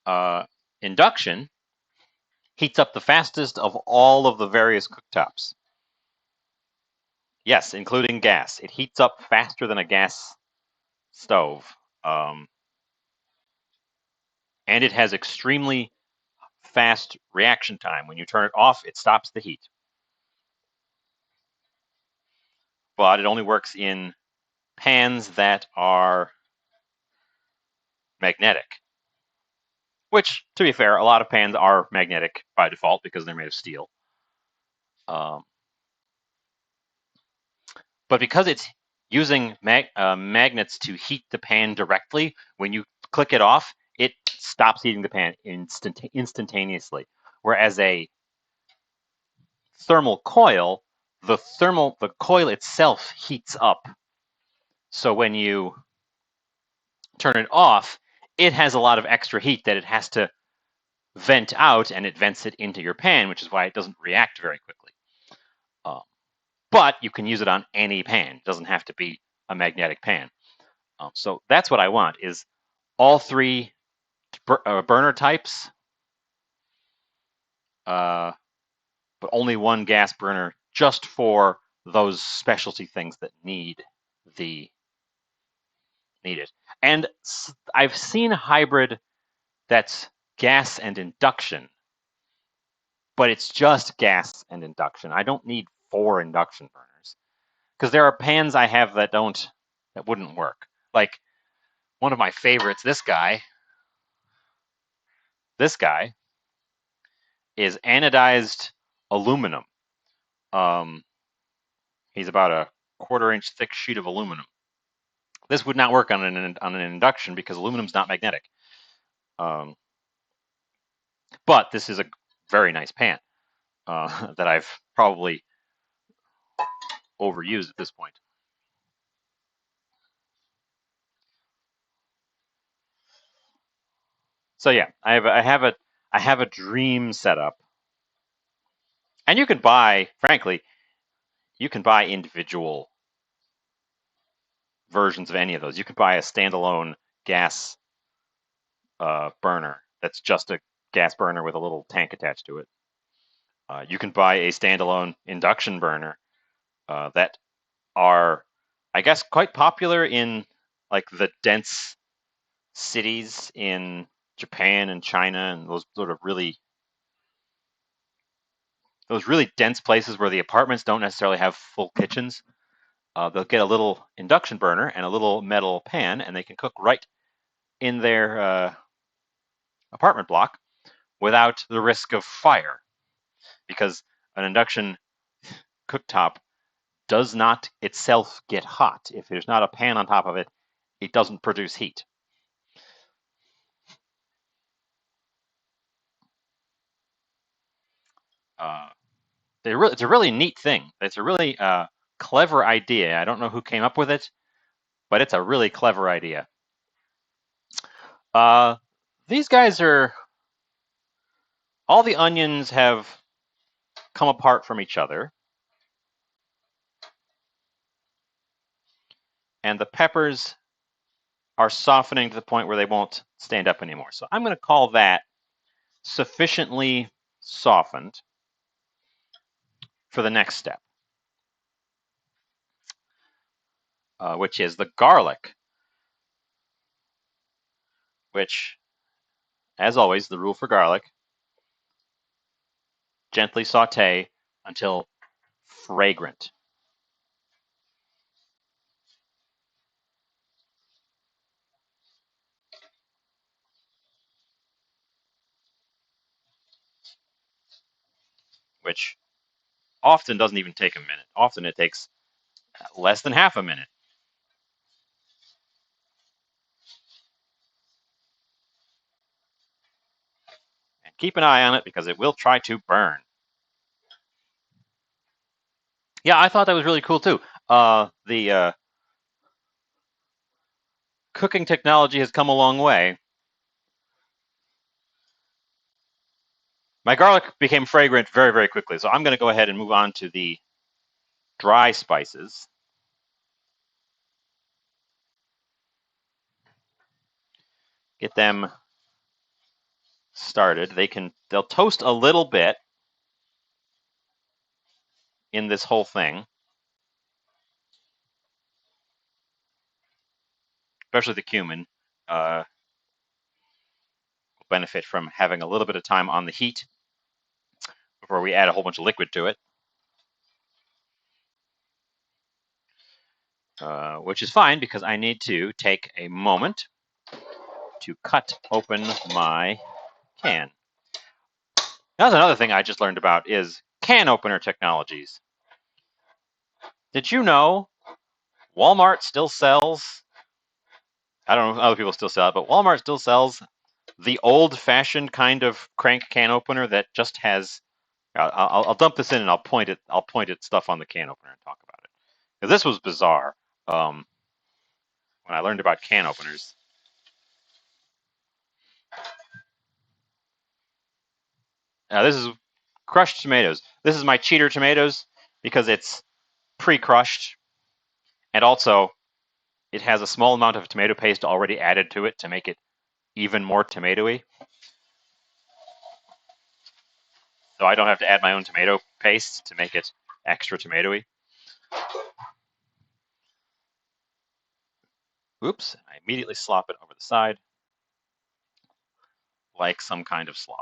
Uh, Induction heats up the fastest of all of the various cooktops. Yes, including gas. It heats up faster than a gas stove. Um, and it has extremely fast reaction time. When you turn it off, it stops the heat. But it only works in pans that are magnetic. Which, to be fair, a lot of pans are magnetic by default because they're made of steel. Um, but because it's using magnets to heat the pan directly, when you click it off, it stops heating the pan instantaneously. Whereas a thermal coil, the coil itself heats up. So when you turn it off, it has a lot of extra heat that it has to vent out, and it vents it into your pan, which is why it doesn't react very quickly. Um, but you can use it on any pan. It doesn't have to be a magnetic pan. So that's what I want, is all three burner types, but only one gas burner just for those specialty things that need it. And I've seen a hybrid that's gas and induction, but it's just gas and induction. I don't need 4 induction burners because there are pans I have that wouldn't work. Like one of my favorites, this guy is anodized aluminum. Um, he's about a 1/4 inch thick sheet of aluminum. This would not work on an induction because aluminum's not magnetic. Um, but this is a very nice pan that I've probably overused at this point. So yeah, I have a dream setup, and you can buy, frankly, you can buy individual versions of any of those. You could buy a standalone gas burner that's just a gas burner with a little tank attached to it. You can buy a standalone induction burner that are, I guess, quite popular in like the dense cities in Japan and China and those really dense places where the apartments don't necessarily have full kitchens. They'll get a little induction burner and a little metal pan, and they can cook right in their apartment block without the risk of fire, because an induction cooktop does not itself get hot. If there's not a pan on top of it, it doesn't produce heat. Uh, it's a really neat thing. It's a really clever idea. I don't know who came up with it, but it's a really clever idea. Uh, these guys are, all the onions have come apart from each other, and the peppers are softening to the point where they won't stand up anymore. So I'm going to call that sufficiently softened for the next step, which is the garlic, which, as always, the rule for garlic, gently saute until fragrant. Which often doesn't even take a minute. Often it takes less than half a minute. And keep an eye on it because it will try to burn. Yeah, I thought that was really cool too. The cooking technology has come a long way. My garlic became fragrant very, very quickly, so I'm going to go ahead and move on to the dry spices. Get them started. They'll toast a little bit in this whole thing, especially the cumin. Will benefit from having a little bit of time on the heat before we add a whole bunch of liquid to it. Which is fine because I need to take a moment to cut open my can. That's another thing I just learned about is can opener technologies. Did you know Walmart still sells, I don't know if other people still sell it, but Walmart still sells the old-fashioned kind of crank can opener that just has, I'll dump this in and I'll point at stuff on the can opener and talk about it. Because this was bizarre when I learned about can openers. Now this is crushed tomatoes. This is my cheater tomatoes because it's pre-crushed, and also it has a small amount of tomato paste already added to it to make it even more tomatoey. So I don't have to add my own tomato paste to make it extra tomatoey. Oops, I immediately slop it over the side like some kind of slob.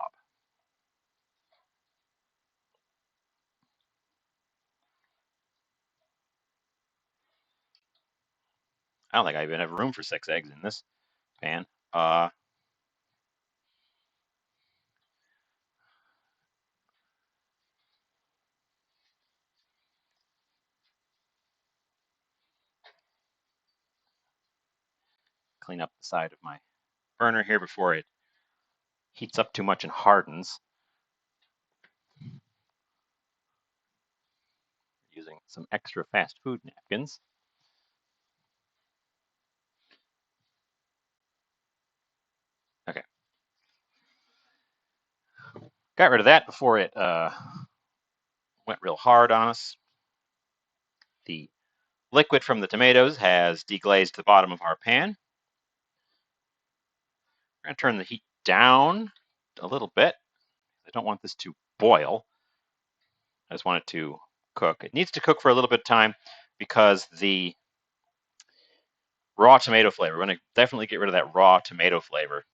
I don't think I even have room for 6 eggs in this pan. Clean up the side of my burner here before it heats up too much and hardens. Using some extra fast food napkins. Okay. Got rid of that before it went real hard on us. The liquid from the tomatoes has deglazed the bottom of our pan. We're going to turn the heat down a little bit. I don't want this to boil. I just want it to cook. It needs to cook for a little bit of time because the raw tomato flavor, we're going to definitely get rid of that raw tomato flavor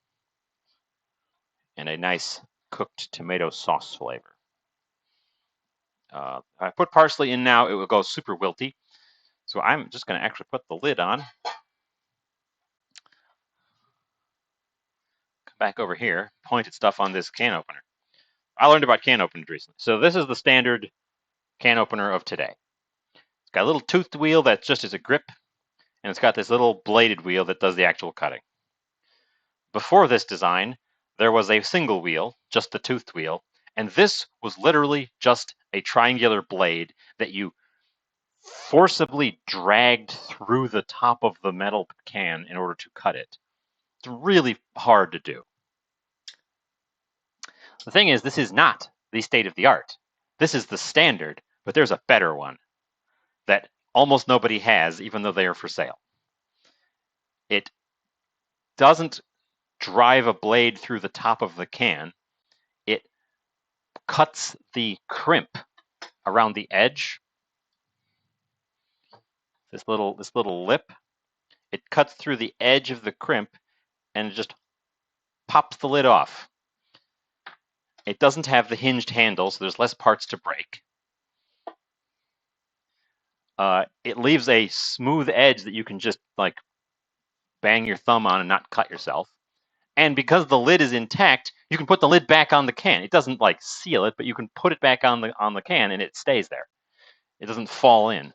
and a nice cooked tomato sauce flavor. If I put parsley in now, it will go super wilty. So I'm just going to actually put the lid on. Come back over here, point at stuff on this can opener. I learned about can openers recently. So this is the standard can opener of today. It's got a little toothed wheel that just is a grip, and it's got this little bladed wheel that does the actual cutting. Before this design, there was a single wheel, just the toothed wheel, and this was literally just a triangular blade that you forcibly dragged through the top of the metal can in order to cut it. It's really hard to do. The thing is, this is not the state of the art. This is the standard, but there's a better one that almost nobody has, even though they are for sale. It doesn't drive a blade through the top of the can. It cuts the crimp around the edge. This little lip. It cuts through the edge of the crimp and it just pops the lid off. It doesn't have the hinged handle, so there's less parts to break. It leaves a smooth edge that you can just like bang your thumb on and not cut yourself. And because the lid is intact, you can put the lid back on the can. It doesn't like seal it, but you can put it back on the can and it stays there. It doesn't fall in.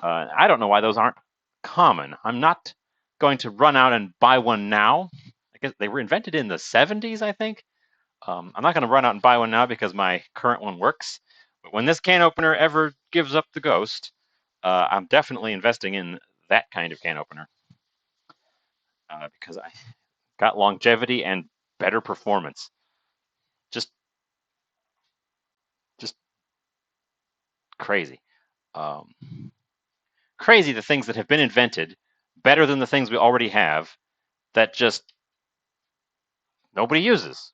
I don't know why those aren't common. I'm not going to run out and buy one now. I guess they were invented in the 70s, I think. I'm not going to run out and buy one now because my current one works. But when this can opener ever gives up the ghost, I'm definitely investing in that kind of can opener because I got longevity and better performance. Just, just crazy. Um, Crazy the things that have been invented better than the things we already have that just nobody uses.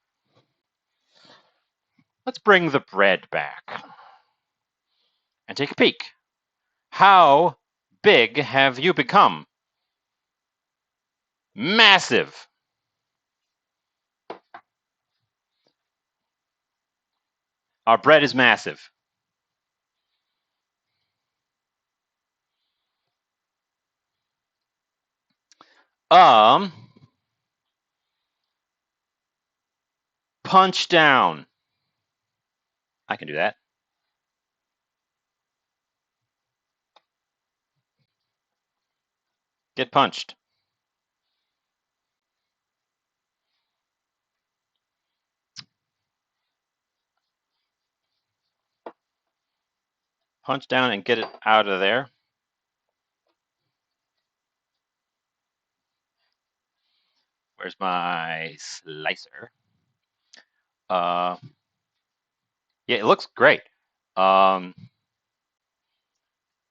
Let's bring the bread back and take a peek. How big have you become? Massive. Our bread is massive. Um, Punch down. I can do that. Get punched. Punch down and get it out of there. Where's my slicer? Uh, yeah, it looks great. Um,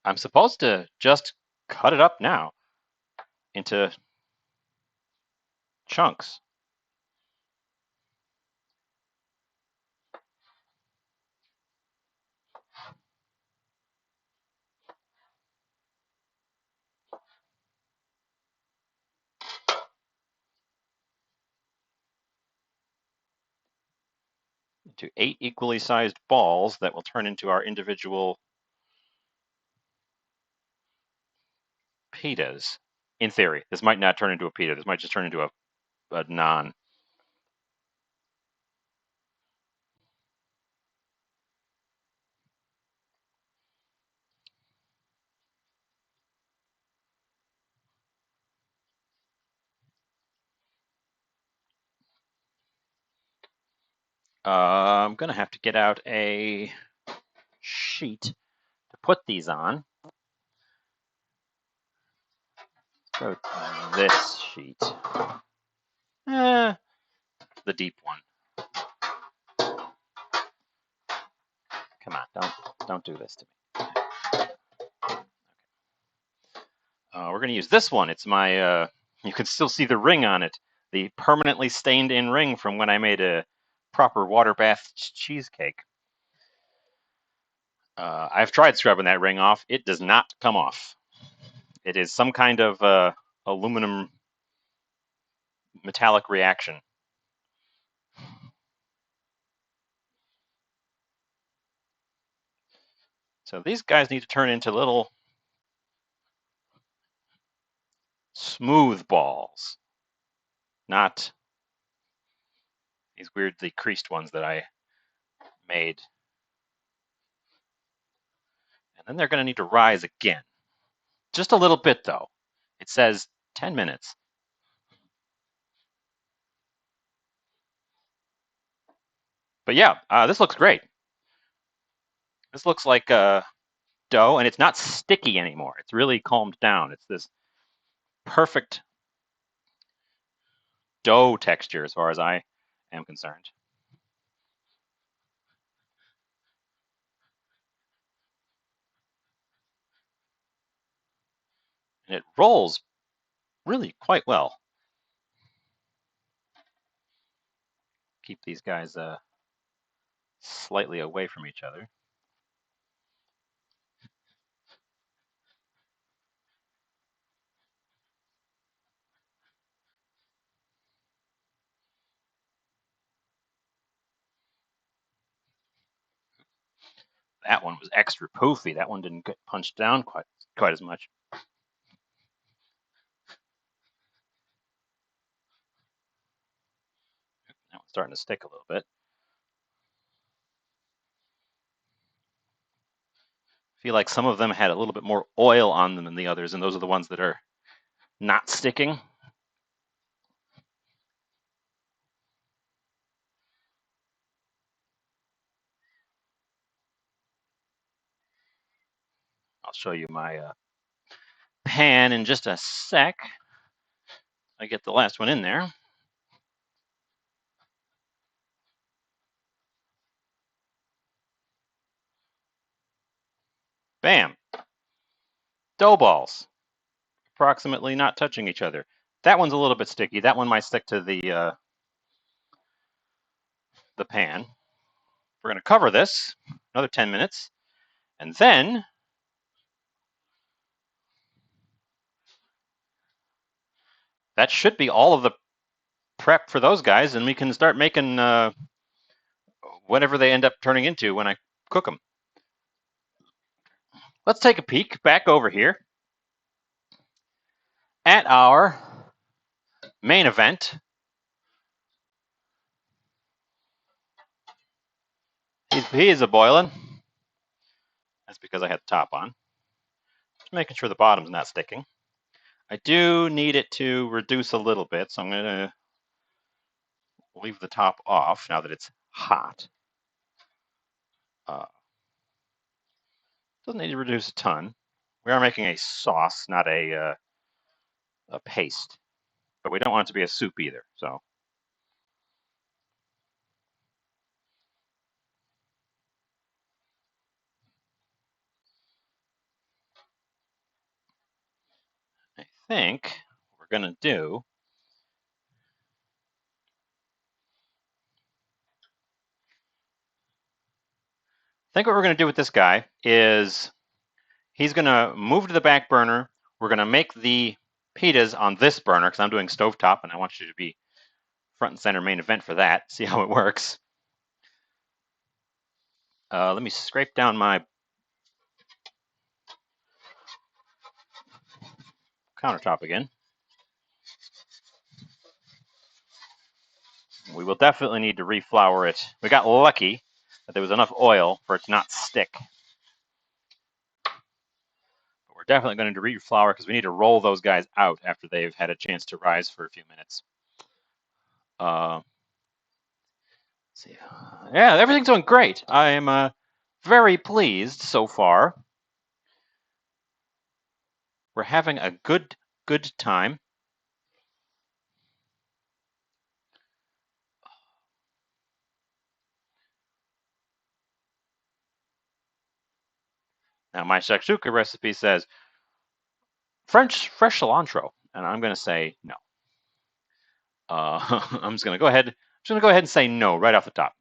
I'm supposed to just cut it up now into chunks. Into 8 equally sized balls that will turn into our individual pitas. In theory, this might not turn into a pita. This might just turn into a naan. I'm gonna have to get out a sheet to put these on. So this sheet, the deep one. Come on, don't do this to me. We're gonna use this one. It's my. You can still see the ring on it, the permanently stained-in ring from when I made a proper water bath cheesecake. I've tried scrubbing that ring off. It does not come off. It is some kind of aluminum metallic reaction. So these guys need to turn into little smooth balls, not these weirdly creased ones that I made. And then they're going to need to rise again. Just a little bit, though. It says 10 minutes. But yeah, this looks great. This looks like dough, and it's not sticky anymore. It's really calmed down. It's this perfect dough texture as far as I am concerned. And it rolls really quite well. Keep these guys slightly away from each other. That one was extra poofy. That one didn't get punched down quite as much. That one's starting to stick a little bit. I feel like some of them had a little bit more oil on them than the others, and those are the ones that are not sticking. I'll show you my pan in just a sec. I get the last one in there. Bam! Dough balls, approximately not touching each other. That one's a little bit sticky. That one might stick to the pan. We're going to cover this another 10 minutes, and then that should be all of the prep for those guys, and we can start making whatever they end up turning into when I cook them. Let's take a peek back over here at our main event. He is a boiling. That's because I had the top on. Just making sure the bottom's not sticking. I do need it to reduce a little bit, so I'm going to leave the top off now that it's hot. Doesn't need to reduce a ton. We are making a sauce, not a paste, but we don't want it to be a soup either. So I think what we're going to do, with this guy is he's going to move to the back burner. We're going to make the pitas on this burner because I'm doing stovetop and I want you to be front and center main event for that. See how it works. Let me scrape down my countertop again. We will definitely need to reflour it. We got lucky that there was enough oil for it to not stick. But we're definitely going to reflour because we need to roll those guys out after they've had a chance to rise for a few minutes. Let's see. Yeah, everything's doing great. I am very pleased so far. We're having a good time. Now, my shakshuka recipe says fresh cilantro, and I'm going to say no. I'm just going to go ahead. And say no right off the top.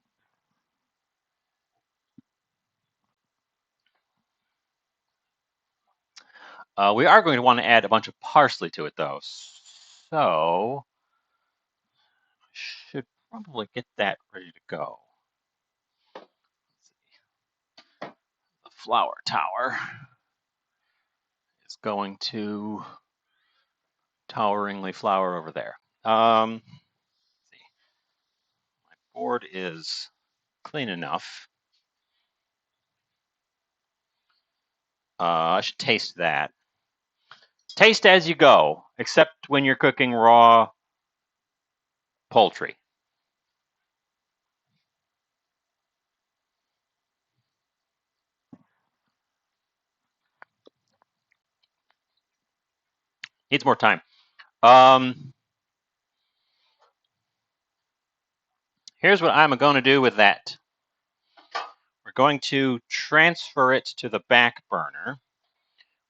We are going to want to add a bunch of parsley to it, though. So I should probably get that ready to go. The flour tower is going to toweringly flour over there. Let's see. My board is clean enough. I should taste that. Taste as you go, except when you're cooking raw poultry. Needs more time. Here's what I'm going to do with that. We're going to transfer it to the back burner,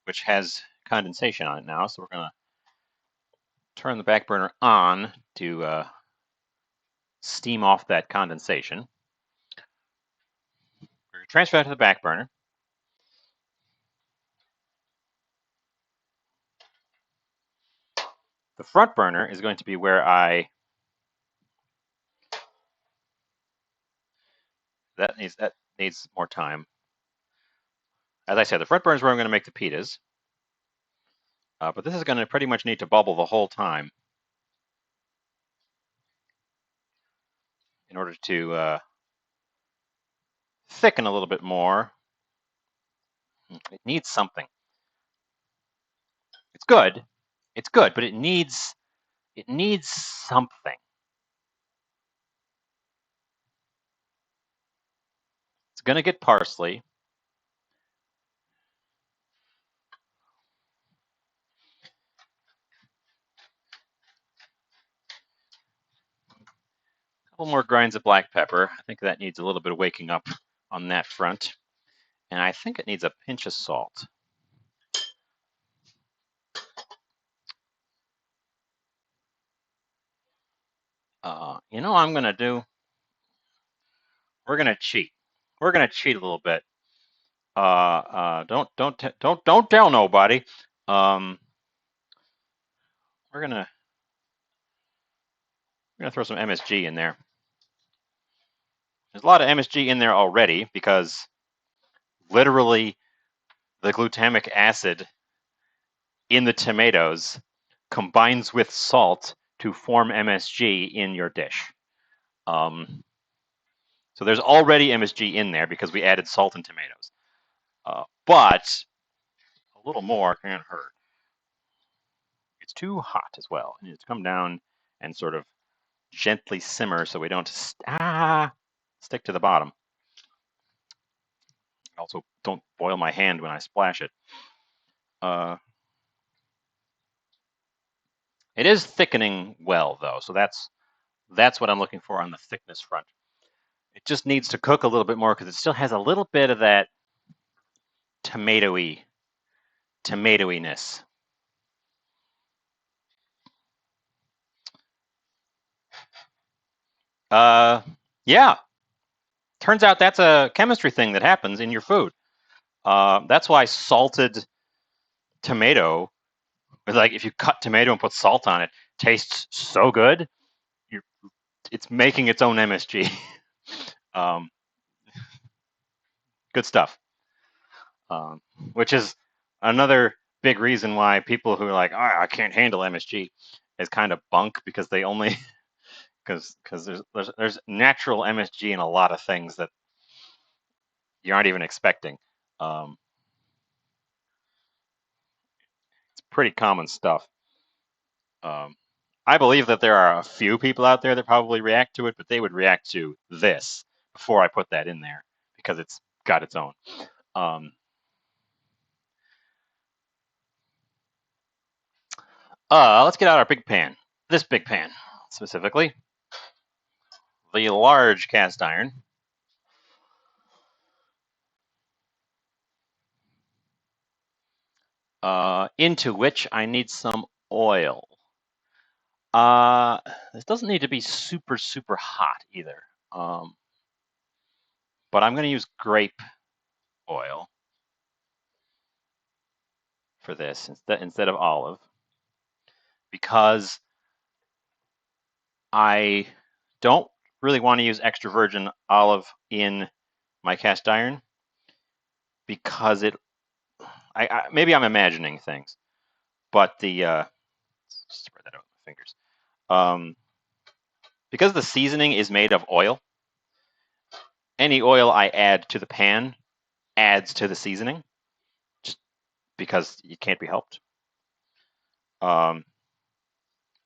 which has condensation on it now. So we're going to turn the back burner on to steam off that condensation. We're going to transfer that to the back burner. The front burner is going to be where that needs more time. As I said, the front burner is where I'm going to make the pitas. But this is going to pretty much need to bubble the whole time in order to thicken a little bit more. It needs something. It's good. It's good, but it needs something. It's going to get parsley. A couple more grinds of black pepper. I think that needs a little bit of waking up on that front. And I think it needs a pinch of salt. You know what I'm going to do? We're going to cheat. We're going to cheat a little bit. Don't tell nobody. We're gonna throw some MSG in there. There's a lot of MSG in there already because literally the glutamic acid in the tomatoes combines with salt to form MSG in your dish. So there's already MSG in there because we added salt and tomatoes. But a little more can't hurt. It's too hot as well. It needs to come down and sort of gently simmer so we don't stick to the bottom. Also, don't boil my hand when I splash it. It is thickening well, though, so that's what I'm looking for on the thickness front. It just needs to cook a little bit more because it still has a little bit of that tomatoiness. Yeah. Turns out that's a chemistry thing that happens in your food. That's why salted tomato, like if you cut tomato and put salt on it, tastes so good. It's making its own MSG. Good stuff. Which is another big reason why people who are like, oh, I can't handle MSG is kind of bunk because they only because there's natural MSG in a lot of things that you aren't even expecting. It's pretty common stuff. I believe that there are a few people out there that probably react to it, but they would react to this before I put that in there because it's got its own. Let's get out our big pan. This big pan, specifically. The large cast iron. Into which I need some oil. This doesn't need to be super, super hot either. But I'm going to use grape oil for this instead of olive because I don't really want to use extra virgin olive in my cast iron because maybe I'm imagining things, but spread that out with my fingers. Because the seasoning is made of oil, any oil I add to the pan adds to the seasoning, just because it can't be helped.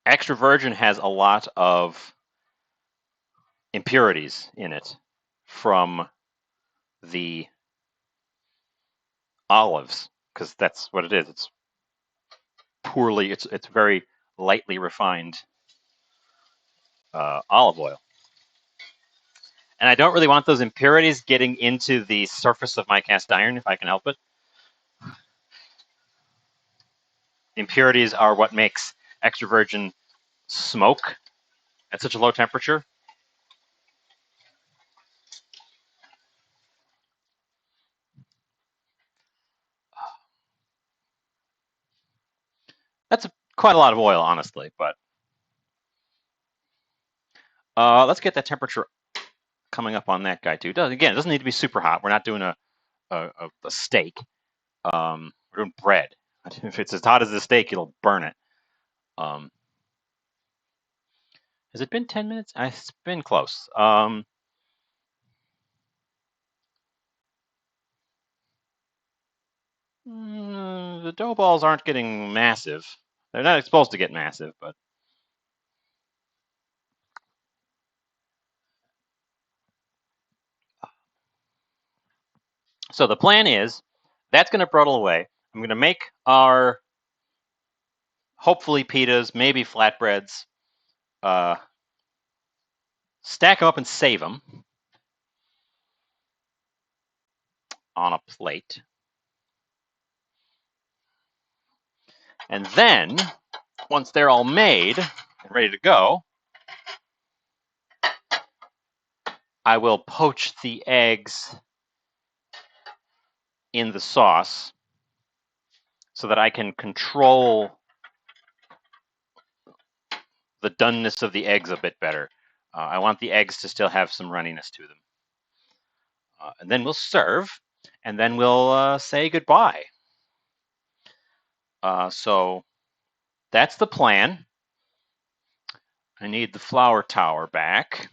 Extra virgin has a lot of impurities in it from the olives, because that's what it is. It's very lightly refined olive oil. And I don't really want those impurities getting into the surface of my cast iron if I can help it. The impurities are what makes extra virgin smoke at such a low temperature. That's quite a lot of oil, honestly, but let's get that temperature coming up on that guy too. Again, it doesn't need to be super hot. We're not doing a steak. We're doing bread. If it's as hot as the steak, it'll burn it. Um, has it been 10 minutes? It's been close. The dough balls aren't getting massive. They're not supposed to get massive, but so the plan is that's going to bruttle away. I'm going to make our hopefully pitas, maybe flatbreads. Uh, Stack them up and save them on a plate. And then, once they're all made and ready to go, I will poach the eggs in the sauce so that I can control the doneness of the eggs a bit better. I want the eggs to still have some runniness to them. And then we'll serve, and then we'll say goodbye. So that's the plan. I need the flour tower back.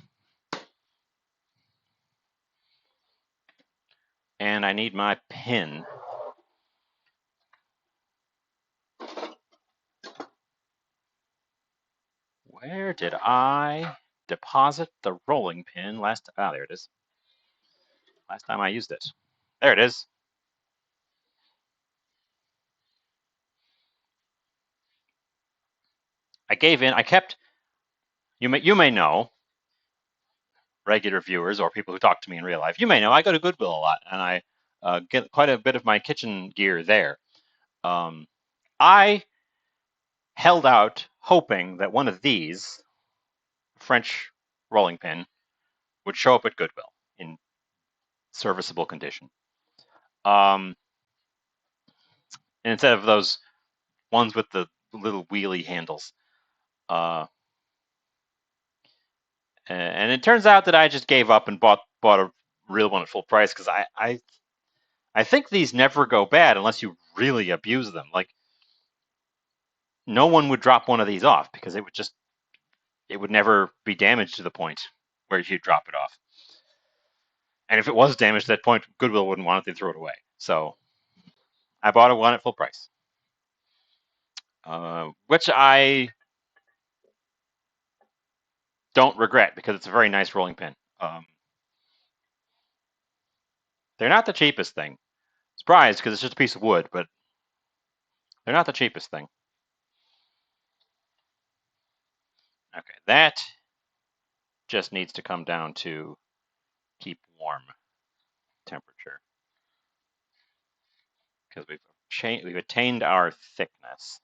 And I need my pin. Where did I deposit the rolling pin last? Ah, there it is. Last time I used it. There it is. I gave in. I kept. You may know, regular viewers or people who talk to me in real life. You may know I go to Goodwill a lot, and I get quite a bit of my kitchen gear there. I held out hoping that one of these French rolling pin would show up at Goodwill in serviceable condition. And instead of those ones with the little wheelie handles. And it turns out that I just gave up and bought a real one at full price because I think these never go bad unless you really abuse them. Like no one would drop one of these off because it would never be damaged to the point where you'd drop it off. And if it was damaged at that point, Goodwill wouldn't want it, they'd throw it away. So I bought one at full price, which I don't regret because it's a very nice rolling pin. They're not the cheapest thing. Surprised because it's just a piece of wood, but they're not the cheapest thing. Okay, that just needs to come down to keep warm temperature because we've attained our thickness.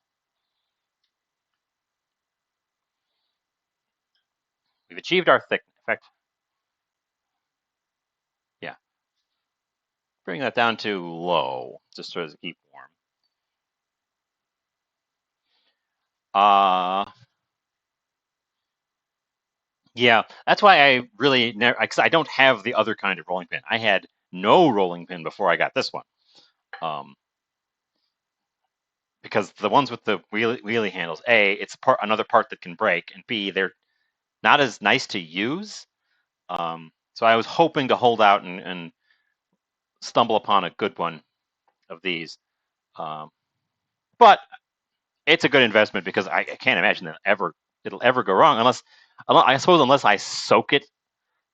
We've achieved our thickness. In fact, yeah, bring that down to low just so as to keep warm. Yeah, that's why I really never, because I don't have the other kind of rolling pin. I had no rolling pin before I got this one. Because the ones with the wheelie handles, A, it's another part that can break, and B, they're not as nice to use. So I was hoping to hold out and stumble upon a good one of these. But it's a good investment because I can't imagine that it'll ever go wrong unless I suppose unless I soak it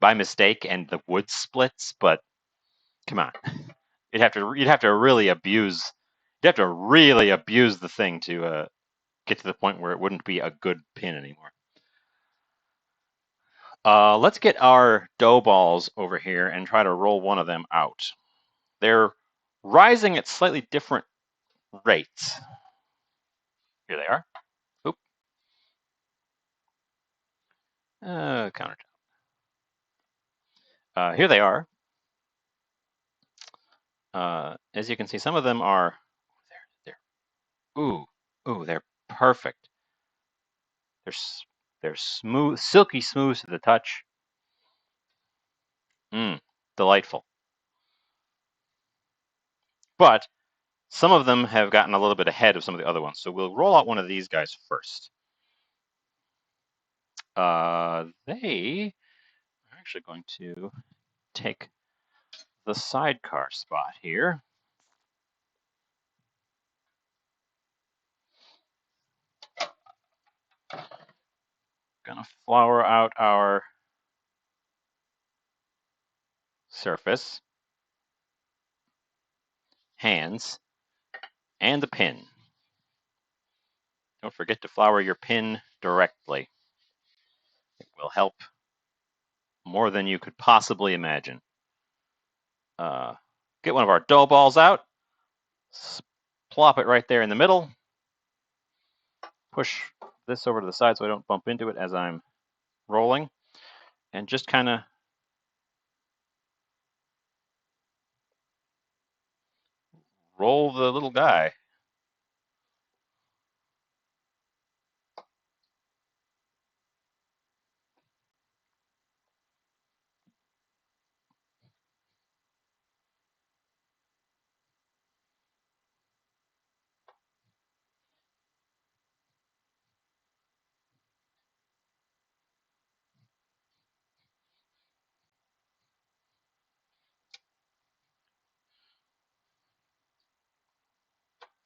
by mistake and the wood splits. But come on, you'd have to really abuse the thing to get to the point where it wouldn't be a good pin anymore. Let's get our dough balls over here and try to roll one of them out. They're rising at slightly different rates. Here they are. Oop. Countertop. Here they are. As you can see, some of them are ooh, they're perfect. They're smooth, silky smooth to the touch. Delightful. But Some of them have gotten a little bit ahead of some of the other ones, so we'll roll out one of these guys first. They are actually going to take the sidecar spot here. Gonna flour out our surface, hands, and the pin. Don't forget to flour your pin directly. It will help more than you could possibly imagine. Get one of our dough balls out, plop it right there in the middle, push this over to the side so I don't bump into it as I'm rolling, and just kind of roll the little guy.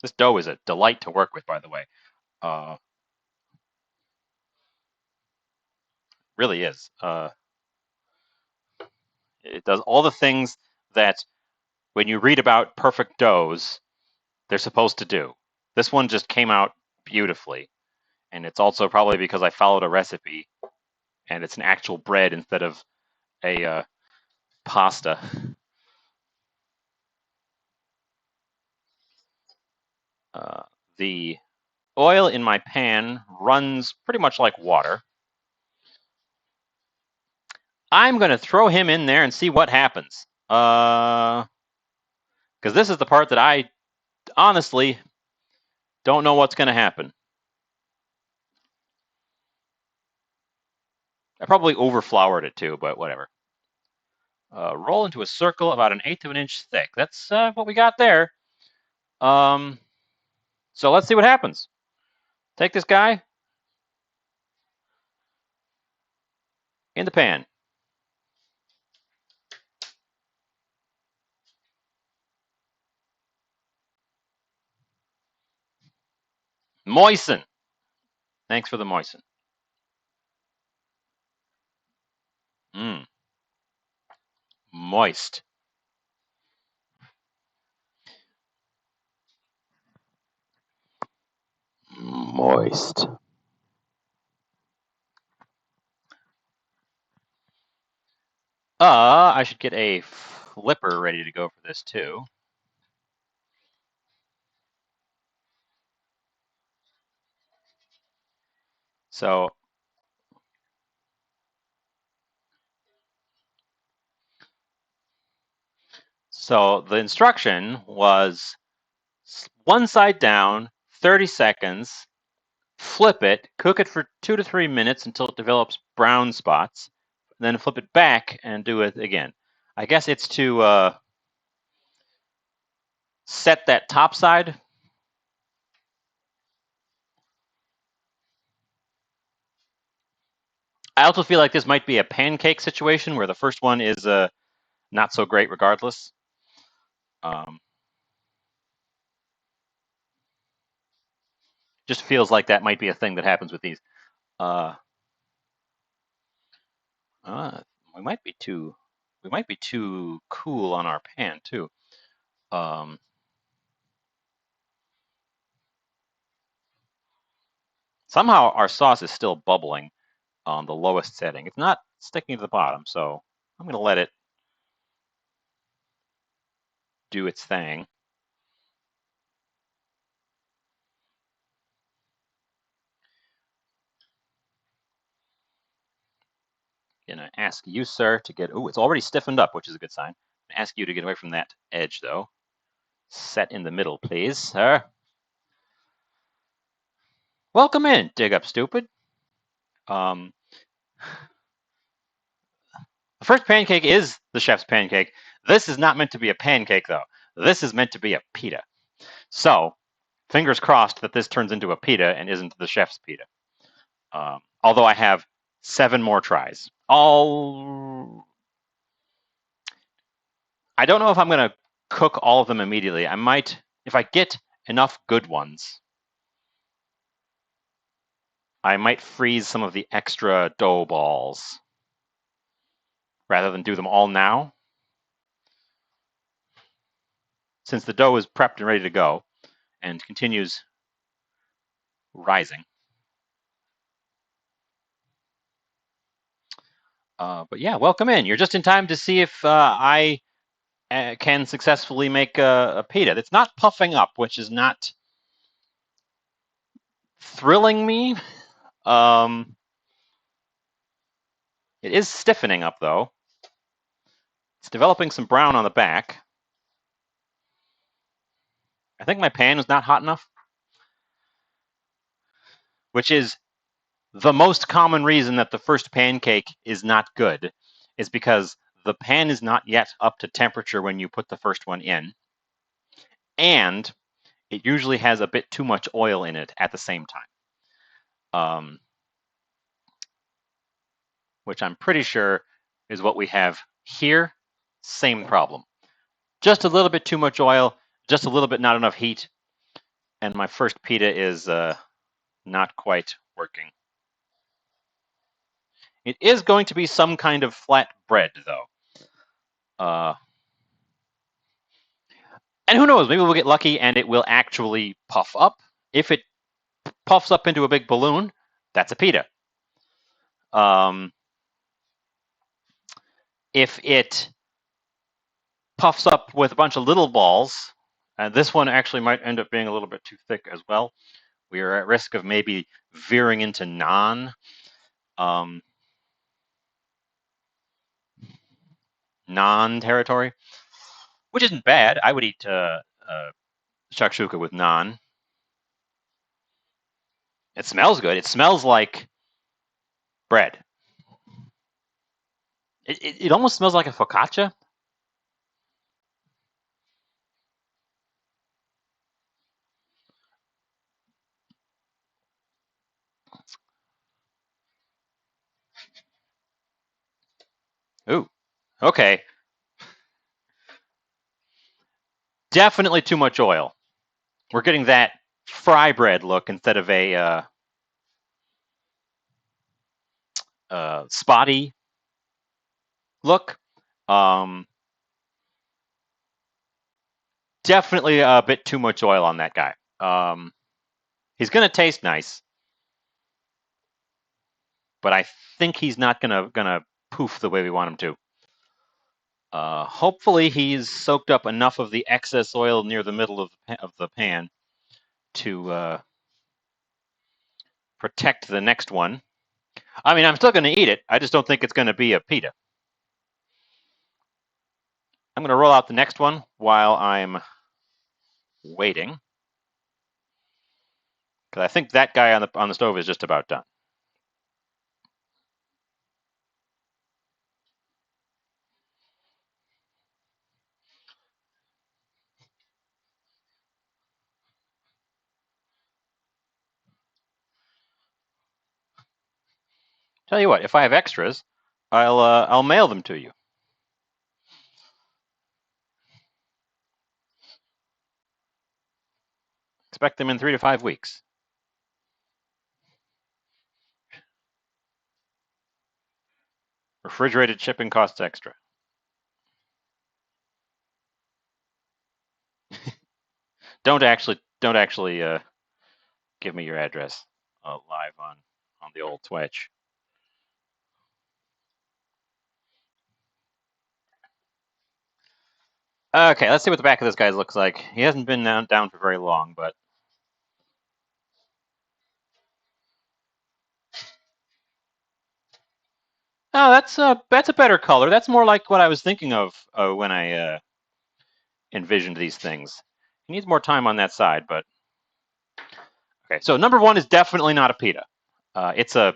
This dough is a delight to work with, by the way. Really is. It does all the things that when you read about perfect doughs, they're supposed to do. This one just came out beautifully. And it's also probably because I followed a recipe and it's an actual bread instead of a pasta. The oil in my pan runs pretty much like water. I'm going to throw him in there and see what happens. Because this is the part that I honestly don't know what's going to happen. I probably overfloured it too, but whatever. Roll into a circle about 1/8 of an inch thick. That's what we got there. So let's see what happens. Take this guy in the pan. Moisten. Thanks for the moisten. Moist. Moist. I should get a flipper ready to go for this too. So the instruction was one side down, 30 seconds, flip it, cook it for 2 to 3 minutes until it develops brown spots, then flip it back and do it again. I guess it's to set that top side. I also feel like this might be a pancake situation where the first one is not so great regardless. Just feels like that might be a thing that happens with these. We might be too cool on our pan too. Somehow our sauce is still bubbling on the lowest setting. It's not sticking to the bottom, so I'm going to let it do its thing. Gonna ask you, sir, to get. Oh, it's already stiffened up, which is a good sign. Ask you to get away from that edge, though. Set in the middle, please, sir. Welcome in, dig up, stupid. The first pancake is the chef's pancake. This is not meant to be a pancake, though. This is meant to be a pita. So, fingers crossed that this turns into a pita and isn't the chef's pita. Although I have 7 more tries. I don't know if I'm going to cook all of them immediately. I might, if I get enough good ones, I might freeze some of the extra dough balls rather than do them all now. Since the dough is prepped and ready to go and continues rising. But yeah, welcome in. You're just in time to see if I can successfully make a pita. It's not puffing up, which is not thrilling me. It is stiffening up, though. It's developing some brown on the back. I think my pan is not hot enough, which is the most common reason that the first pancake is not good, is because the pan is not yet up to temperature when you put the first one in, and it usually has a bit too much oil in it at the same time, which I'm pretty sure is what we have here. Same problem. Just a little bit too much oil, just a little bit not enough heat, and my first pita is not quite working. It is going to be some kind of flat bread, though. And who knows, maybe we'll get lucky and it will actually puff up. If it puffs up into a big balloon, that's a pita. If it puffs up with a bunch of little balls, this one actually might end up being a little bit too thick as well. We are at risk of maybe veering into naan territory, which isn't bad. I would eat shakshuka with naan. It smells good. It smells like bread. It almost smells like a focaccia. Ooh, okay. Definitely too much oil. We're getting that fry bread look instead of a spotty look. Definitely a bit too much oil on that guy. He's going to taste nice, but I think he's not gonna poof the way we want him to. Hopefully, he's soaked up enough of the excess oil near the middle of the pan to protect the next one. I mean, I'm still going to eat it. I just don't think it's going to be a pita. I'm going to roll out the next one while I'm waiting, because I think that guy on the stove is just about done. Tell you what, if I have extras, I'll mail them to you. Expect them in 3 to 5 weeks. Refrigerated shipping costs extra. Don't actually give me your address live on the old Twitch. Okay, let's see what the back of this guy looks like. He hasn't been down for very long, but oh, that's a better color. That's more like what I was thinking of when I envisioned these things. He needs more time on that side, but okay. So number 1 is definitely not a pita. It's a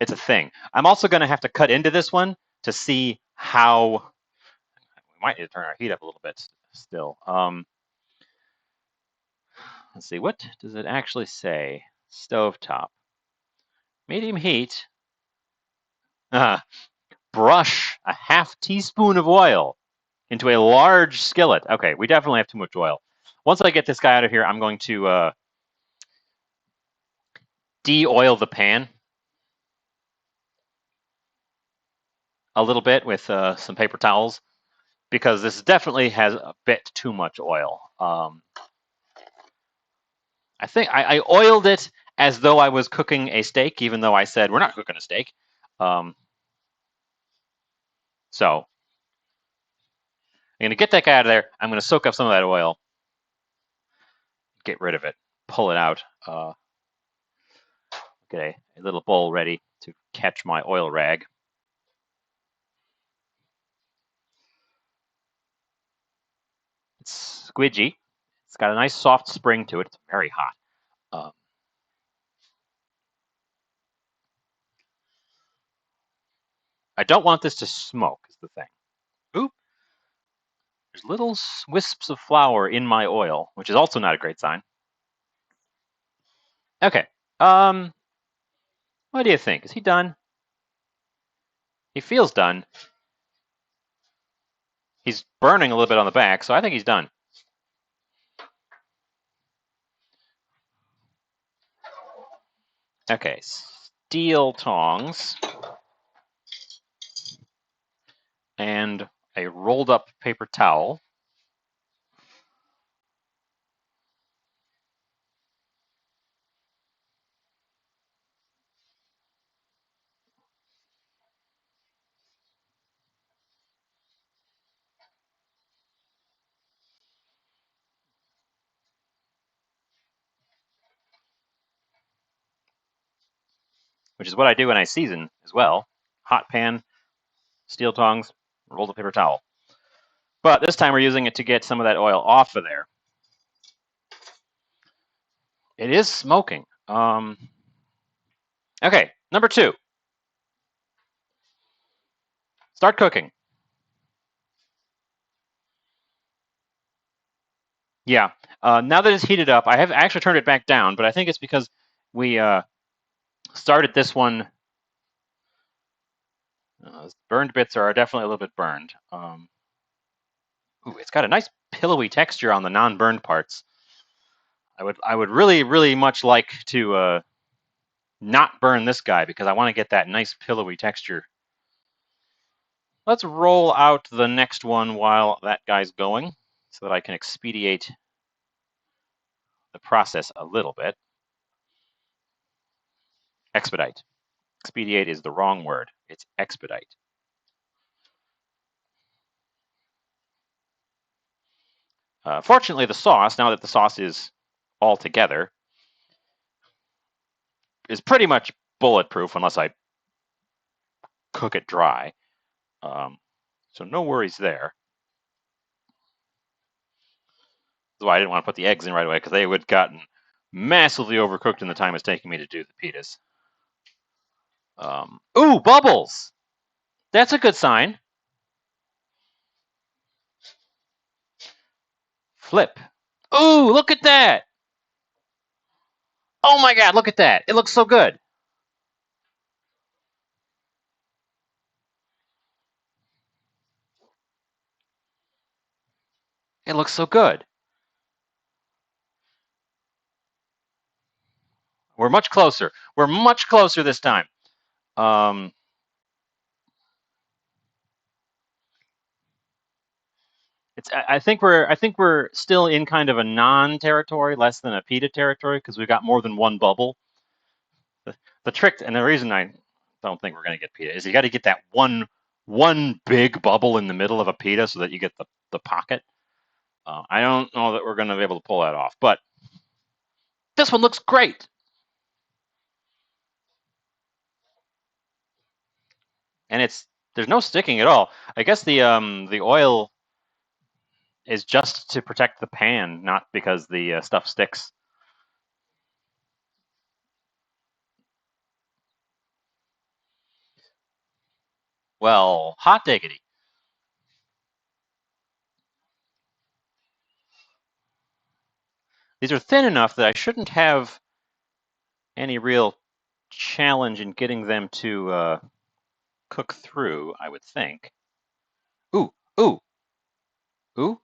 thing. I'm also going to have to cut into this one to see how. We might need to turn our heat up a little bit still. Let's see, what does it actually say? Stovetop. Medium heat. Brush a half teaspoon of oil into a large skillet. Okay, we definitely have too much oil. Once I get this guy out of here, I'm going to de-oil the pan a little bit with some paper towels because this definitely has a bit too much oil. I think I oiled it as though I was cooking a steak, even though I said we're not cooking a steak. So I'm going to get that guy out of there. I'm going to soak up some of that oil, get rid of it, pull it out. Get a little bowl ready to catch my oil rag. It's squidgy. It's got a nice soft spring to it. It's very hot. I don't want this to smoke, is the thing. Oop. There's little wisps of flour in my oil, which is also not a great sign. Okay. What do you think? Is he done? He feels done. He's burning a little bit on the back, so I think he's done. Okay, steel tongs and a rolled up paper towel. Which is what I do when I season as well. Hot pan, steel tongs, rolled up paper towel. But this time we're using it to get some of that oil off of there. It is smoking. Okay, number 2. Start cooking. Yeah. Now that it's heated up, I have actually turned it back down, but I think it's because we started this one. Burned bits are definitely a little bit burned. Ooh, it's got a nice pillowy texture on the non-burned parts. I would really, really much like to not burn this guy because I want to get that nice pillowy texture. Let's roll out the next one while that guy's going so that I can expedite the process a little bit. Expedite. Expedite is the wrong word. It's expedite. Fortunately, the sauce, now that the sauce is all together, is pretty much bulletproof unless I cook it dry. So no worries there. That's why I didn't want to put the eggs in right away because they would have gotten massively overcooked in the time it's taking me to do the pitas. Ooh, bubbles! That's a good sign. Flip. Ooh, look at that! Oh my god, look at that! It looks so good. It looks so good. We're much closer. We're much closer this time. I think we're still in kind of a non-territory, less than a pita territory, because we've got more than one bubble. The trick, and the reason I don't think we're going to get pita is you got to get that one big bubble in the middle of a pita so that you get the pocket. I don't know that we're going to be able to pull that off, but this one looks great. And there's no sticking at all. I guess the oil is just to protect the pan, not because the stuff sticks. Well, hot diggity. These are thin enough that I shouldn't have any real challenge in getting them to cook through, I would think. Ooh, ooh, ooh.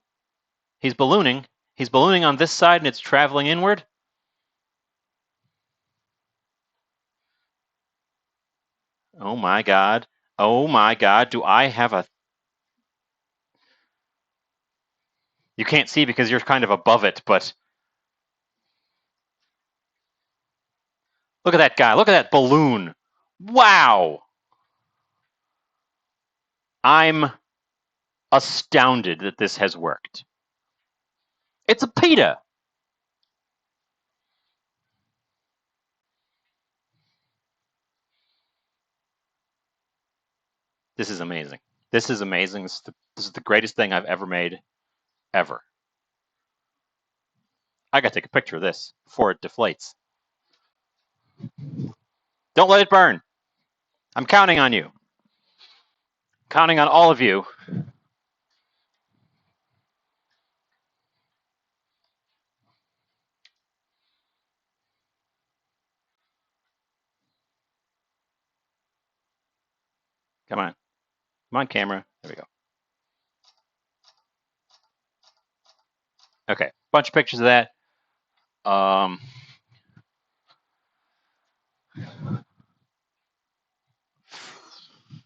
He's ballooning. He's ballooning on this side and it's traveling inward. Oh my God. Oh my God. Do I have a... You can't see because you're kind of above it, but look at that guy. Look at that balloon. Wow. I'm astounded that this has worked. It's a pita. This is amazing. This is amazing. This is the greatest thing I've ever made, ever. I gotta take a picture of this before it deflates. Don't let it burn. I'm counting on you. Counting on all of you. Come on. Come on, camera. There we go. Okay. Bunch of pictures of that. Um,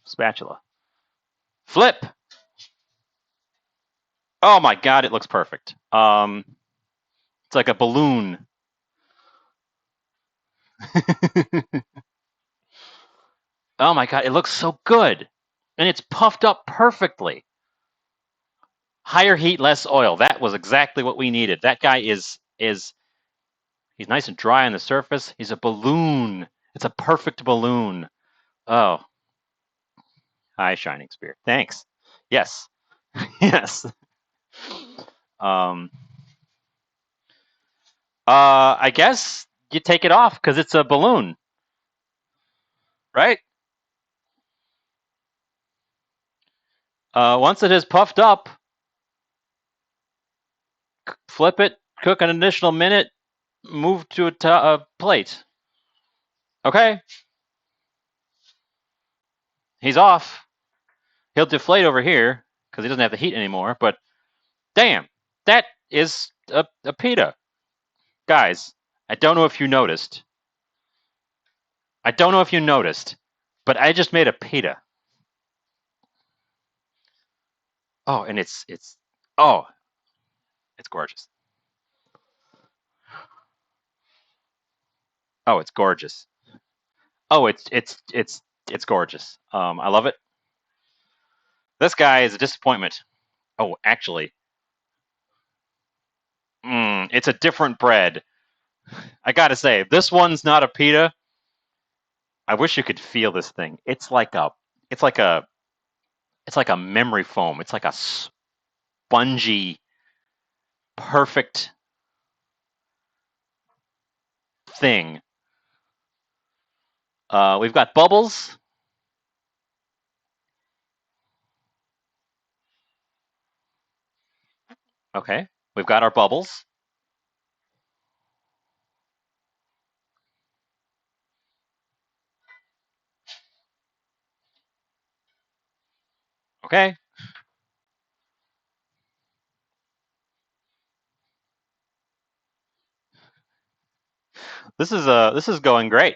spatula. Flip. Oh my God, it looks perfect. It's like a balloon. Oh my God, it looks so good. And it's puffed up perfectly. Higher heat, less oil. That was exactly what we needed. That guy is he's nice and dry on the surface. He's a balloon. It's a perfect balloon. Oh, hi, Shining Spear. Thanks. Yes. Yes. Um I guess you take it off because it's a balloon, right? Once it is puffed up, flip it, cook an additional minute, move to a plate. Okay, he's off. He'll deflate over here because he doesn't have the heat anymore. But damn, that is a pita, guys. I don't know if you noticed. I don't know if you noticed, but I just made a pita. Oh, and oh, it's gorgeous. Oh, it's gorgeous. Oh, it's gorgeous. I love it. This guy is a disappointment. Oh, actually, it's a different bread. I gotta say, this one's not a pita. I wish you could feel this thing. It's like a, it's like a memory foam. It's like a spongy, perfect thing. We've got bubbles. Okay, we've got our bubbles. Okay, this is going great.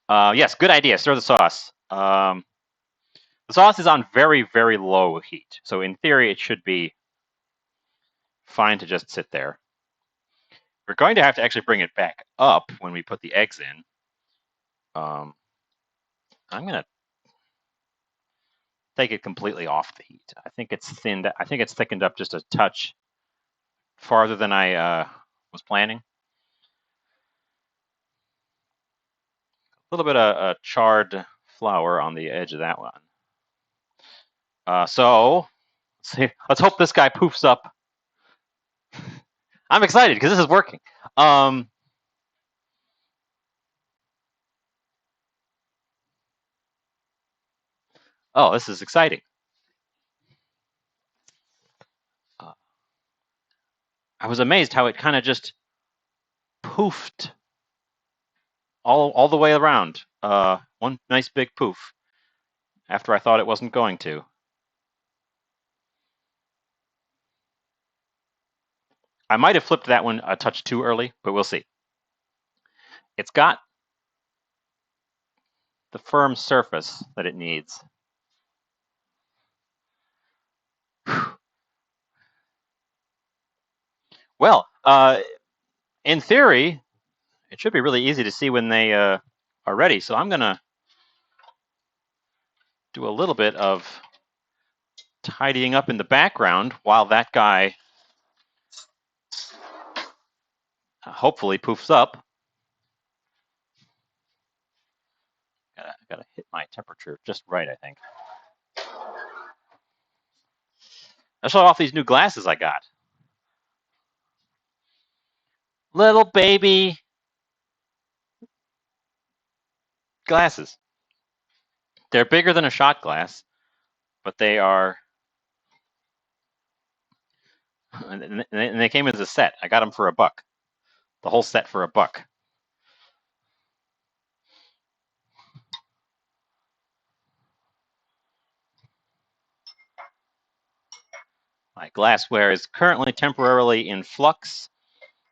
Yes, good idea. Stir the sauce. The sauce is on very low heat, so in theory it should be fine to just sit there. We're going to have to actually bring it back up when we put the eggs in. Um, I'm gonna take it completely off the heat. I think it's thinned. I think it's thickened up just a touch farther than I was planning. A little bit of charred flour on the edge of that one. So let's hope this guy poofs up. I'm excited because this is working. Oh, this is exciting. Uh, I was amazed how it kind of just poofed all the way around. One nice big poof after I thought it wasn't going to. I might have flipped that one a touch too early, but we'll see. It's got the firm surface that it needs. Well, in theory, it should be really easy to see when they are ready. So I'm going to do a little bit of tidying up in the background while that guy hopefully poofs up. Gotta hit my temperature just right, I think. I'll show off these new glasses I got. Little baby glasses. They're bigger than a shot glass, but they are, and they came as a set. I got them for $1. The whole set for $1. My glassware is currently temporarily in flux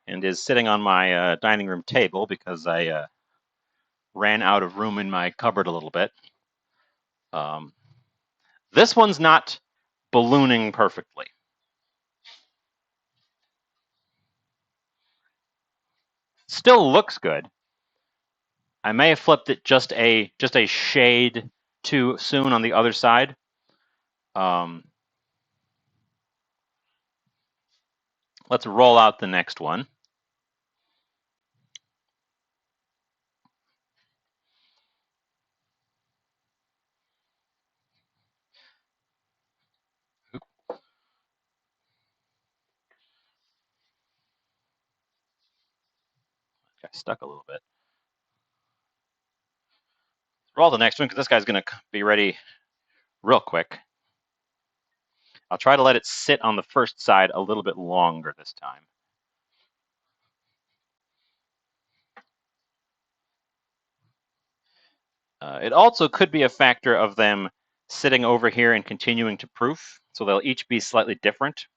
and is sitting on my dining room table because I ran out of room in my cupboard a little bit. This one's not ballooning perfectly. Still looks good. I may have flipped it just a shade too soon on the other side. Let's roll out the next one. Got stuck a little bit. Roll the next one because this guy's going to be ready real quick. I'll try to let it sit on the first side a little bit longer this time. It also could be a factor of them sitting over here and continuing to proof. So they'll each be slightly different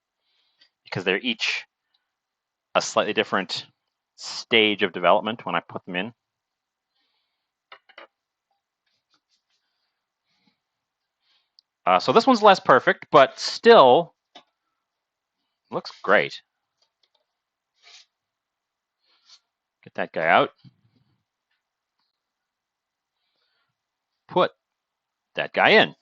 because they're each a slightly different stage of development when I put them in. So this one's less perfect, but still looks great. Get that guy out. Put that guy in.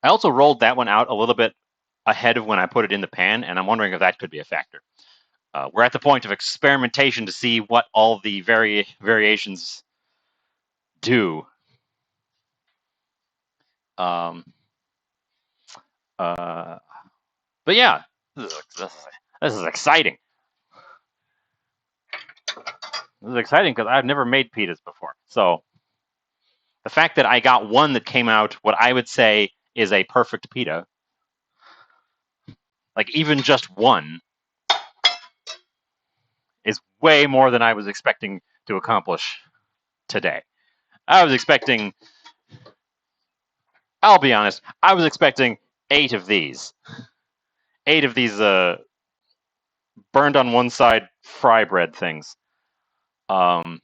I also rolled that one out a little bit ahead of when I put it in the pan, and I'm wondering if that could be a factor. We're at the point of experimentation to see what all the variations do. But yeah, this is exciting. This is exciting because I've never made pitas before. So the fact that I got one that came out what I would say is a perfect pita, like even just one, is way more than I was expecting to accomplish today. I was expecting, I'll be honest, I was expecting 8 of these. 8 of these burned on one side fry bread things. But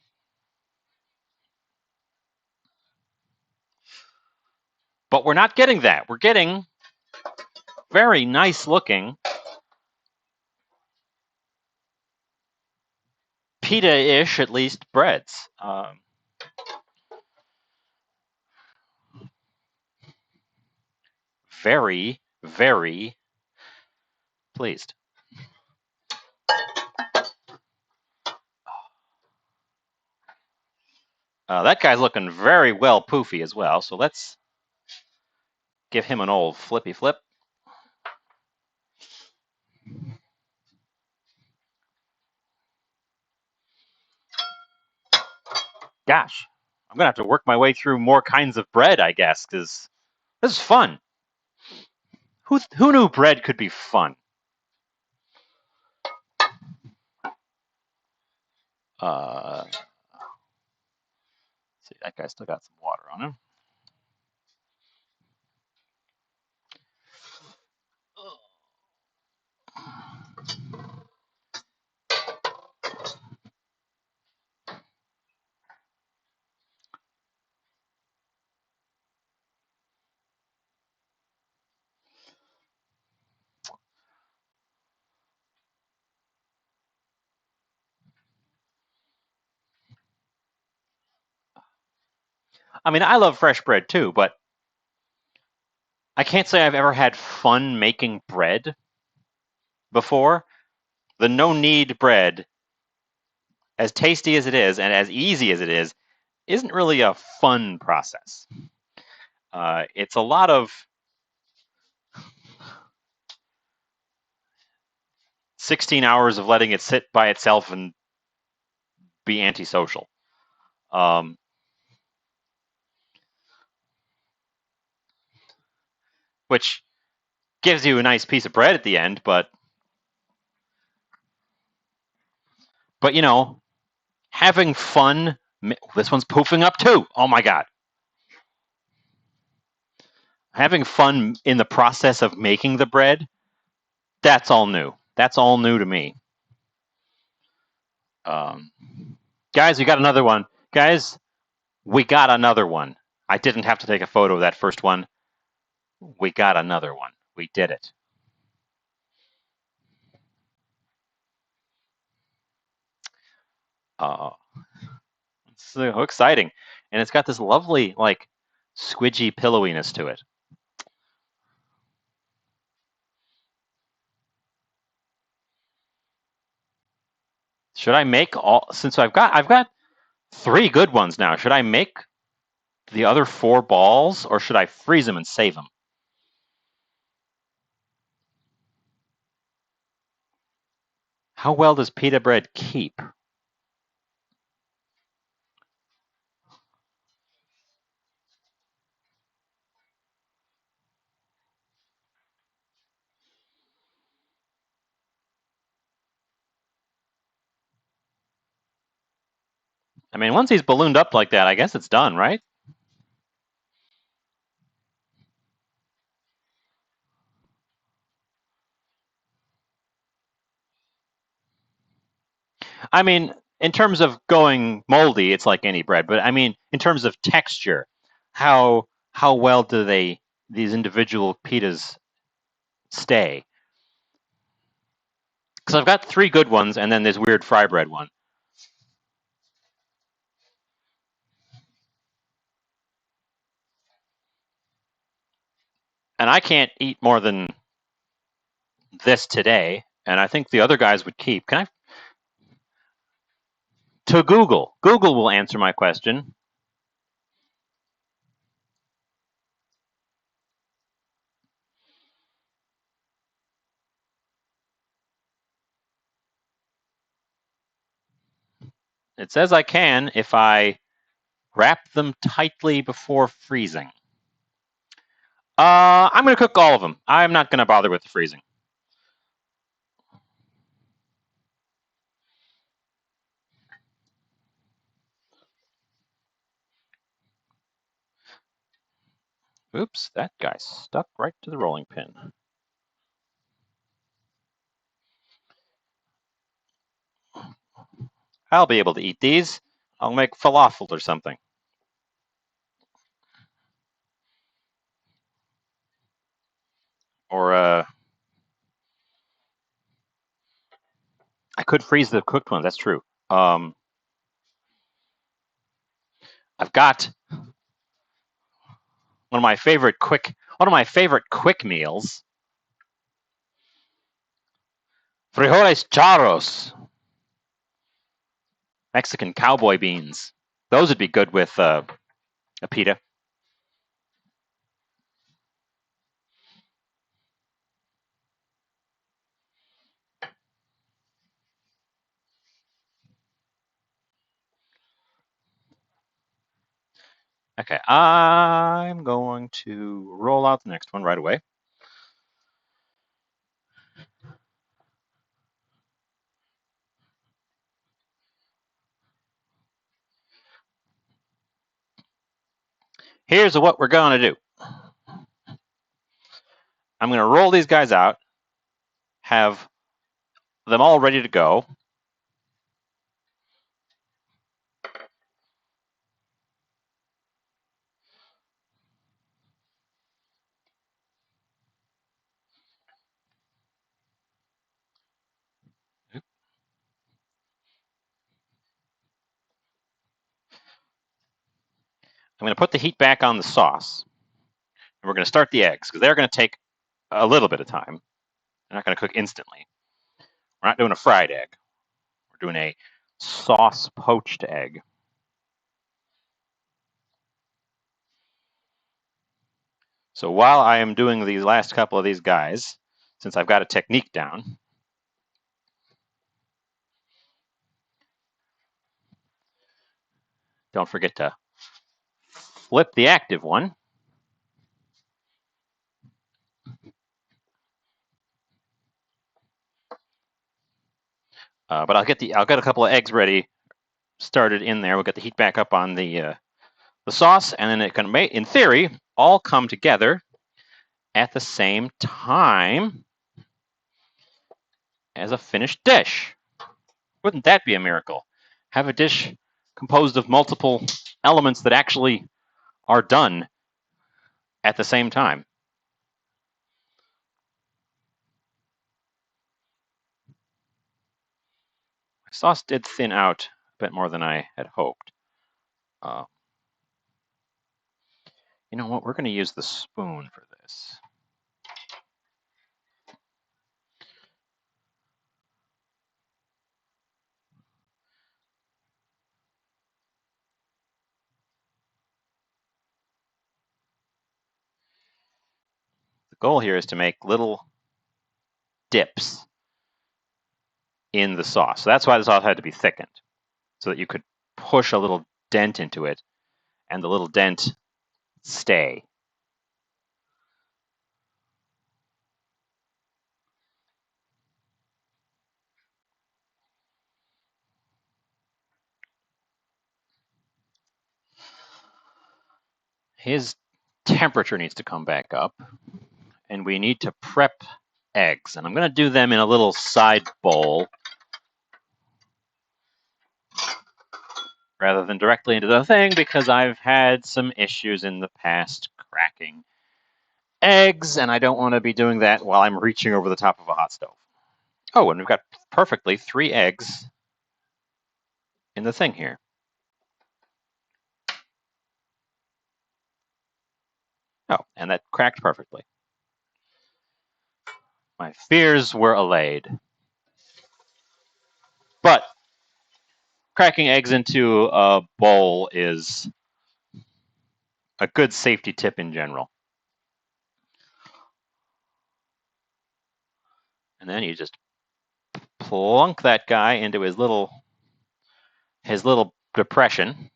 we're not getting that. We're getting very nice looking pita-ish, at least, breads. Very, very pleased. That guy's looking very well poofy as well, so let's give him an old flippy flip. Gosh, I'm gonna have to work my way through more kinds of bread, I guess, because this is fun. Who knew bread could be fun? See, that guy still got some water on him. I mean, I love fresh bread too, but I can't say I've ever had fun making bread before. The no knead bread, as tasty as it is and as easy as it is, isn't really a fun process. It's a lot of 16 hours of letting it sit by itself and be antisocial. Um, which gives you a nice piece of bread at the end, but you know, having fun. This one's poofing up too. Oh my god! Having fun in the process of making the bread. That's all new. That's all new to me. Um, guys, we got another one. Guys, we got another one. I didn't have to take a photo of that first one. We got another one. We did it. Uh, it's so exciting. And it's got this lovely, like, squidgy pillowiness to it. Should I make all, since I've got 3 good ones now, should I make the other 4 balls or should I freeze them and save them? How well does pita bread keep? I mean, once he's ballooned up like that, I guess it's done, right? I mean, in terms of going moldy, it's like any bread. But I mean, in terms of texture, how well do these individual pitas stay? Because I've got 3 good ones, and then this weird fry bread one. And I can't eat more than this today. And I think the other guys would keep. Can I? To Google. Google will answer my question. It says I can if I wrap them tightly before freezing. I'm going to cook all of them. I'm not going to bother with the freezing. Oops, that guy stuck right to the rolling pin. I'll be able to eat these. I'll make falafel or something. Or I could freeze the cooked ones. That's true. I've got one of my favorite quick meals. Frijoles charros, Mexican cowboy beans. Those would be good with a pita. Okay, I'm going to roll out the next one right away. Here's what we're going to do. I'm going to roll these guys out, have them all ready to go. I'm going to put the heat back on the sauce. And we're going to start the eggs because they're going to take a little bit of time. They're not going to cook instantly. We're not doing a fried egg. We're doing a sauce poached egg. So while I am doing these last couple of these guys, since I've got a technique down, don't forget to flip the active one. But I'll get a couple of eggs ready, started in there. We'll get the heat back up on the sauce, and then it can, in theory, all come together at the same time as a finished dish. Wouldn't that be a miracle? Have a dish composed of multiple elements that actually are done at the same time. My sauce did thin out a bit more than I had hoped. You know what? We're going to use the spoon for this. The goal here is to make little dips in the sauce. So that's why the sauce had to be thickened, so that you could push a little dent into it, and the little dent stay. His temperature needs to come back up, and we need to prep eggs. And I'm going to do them in a little side bowl rather than directly into the thing, because I've had some issues in the past cracking eggs, and I don't want to be doing that while I'm reaching over the top of a hot stove. Oh, and we've got perfectly 3 eggs in the thing here. Oh, and that cracked perfectly. My fears were allayed. But cracking eggs into a bowl is a good safety tip in general. And then you just plunk that guy into his little depression.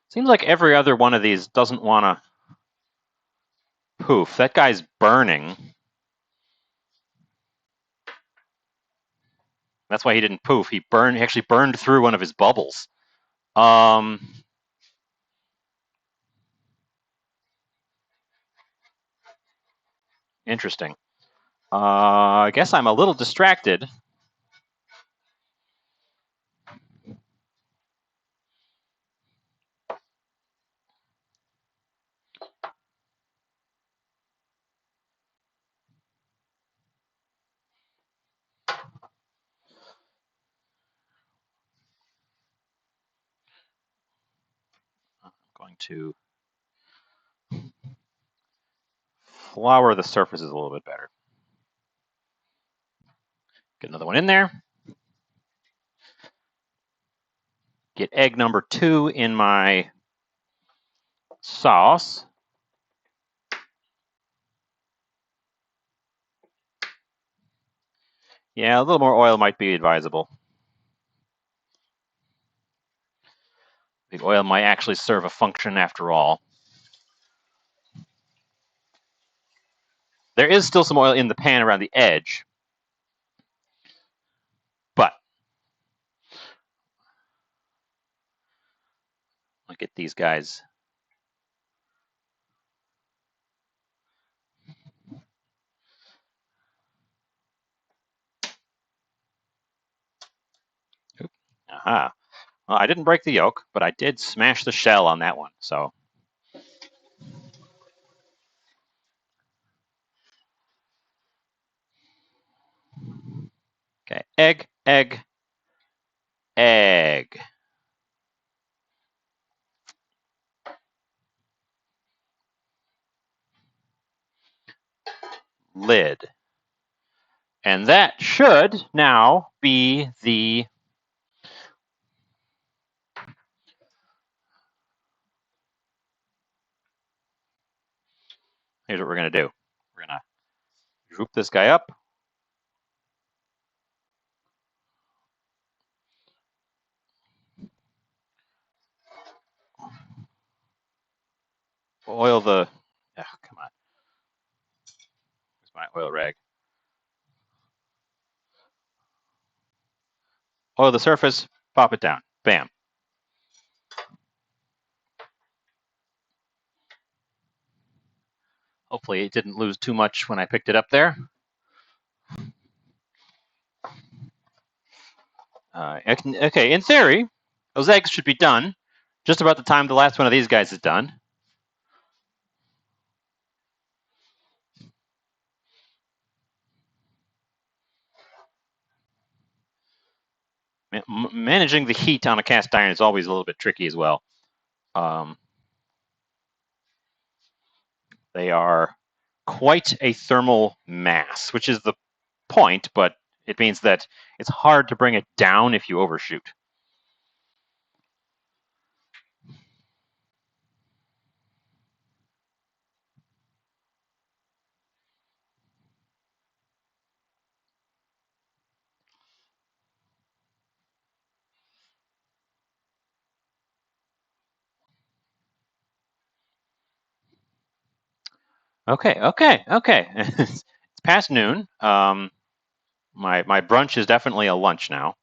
Seems like every other one of these doesn't want to poof. That guy's burning. That's why he didn't poof. He actually burned through one of his bubbles. Interesting. I guess I'm a little distracted. I'm going to flour the surfaces a little bit better. Get another one in there. Get egg number 2 in my sauce. Yeah, a little more oil might be advisable. The oil might actually serve a function after all. There is still some oil in the pan around the edge, but to get these guys. Oop. Aha. Well, I didn't break the yolk, but I did smash the shell on that one. So. Okay, egg, egg, egg. Lid. And that should now be the... Here's what we're going to do. We're going to droop this guy up. Oil the... Oh, come on. Where's my oil rag? Oil the surface, pop it down. Bam. Hopefully it didn't lose too much when I picked it up there. Okay, in theory, those eggs should be done just about the time the last one of these guys is done. Managing the heat on a cast iron is always a little bit tricky as well. They are quite a thermal mass, which is the point, but it means that it's hard to bring it down if you overshoot. Okay. It's past noon. My brunch is definitely a lunch now.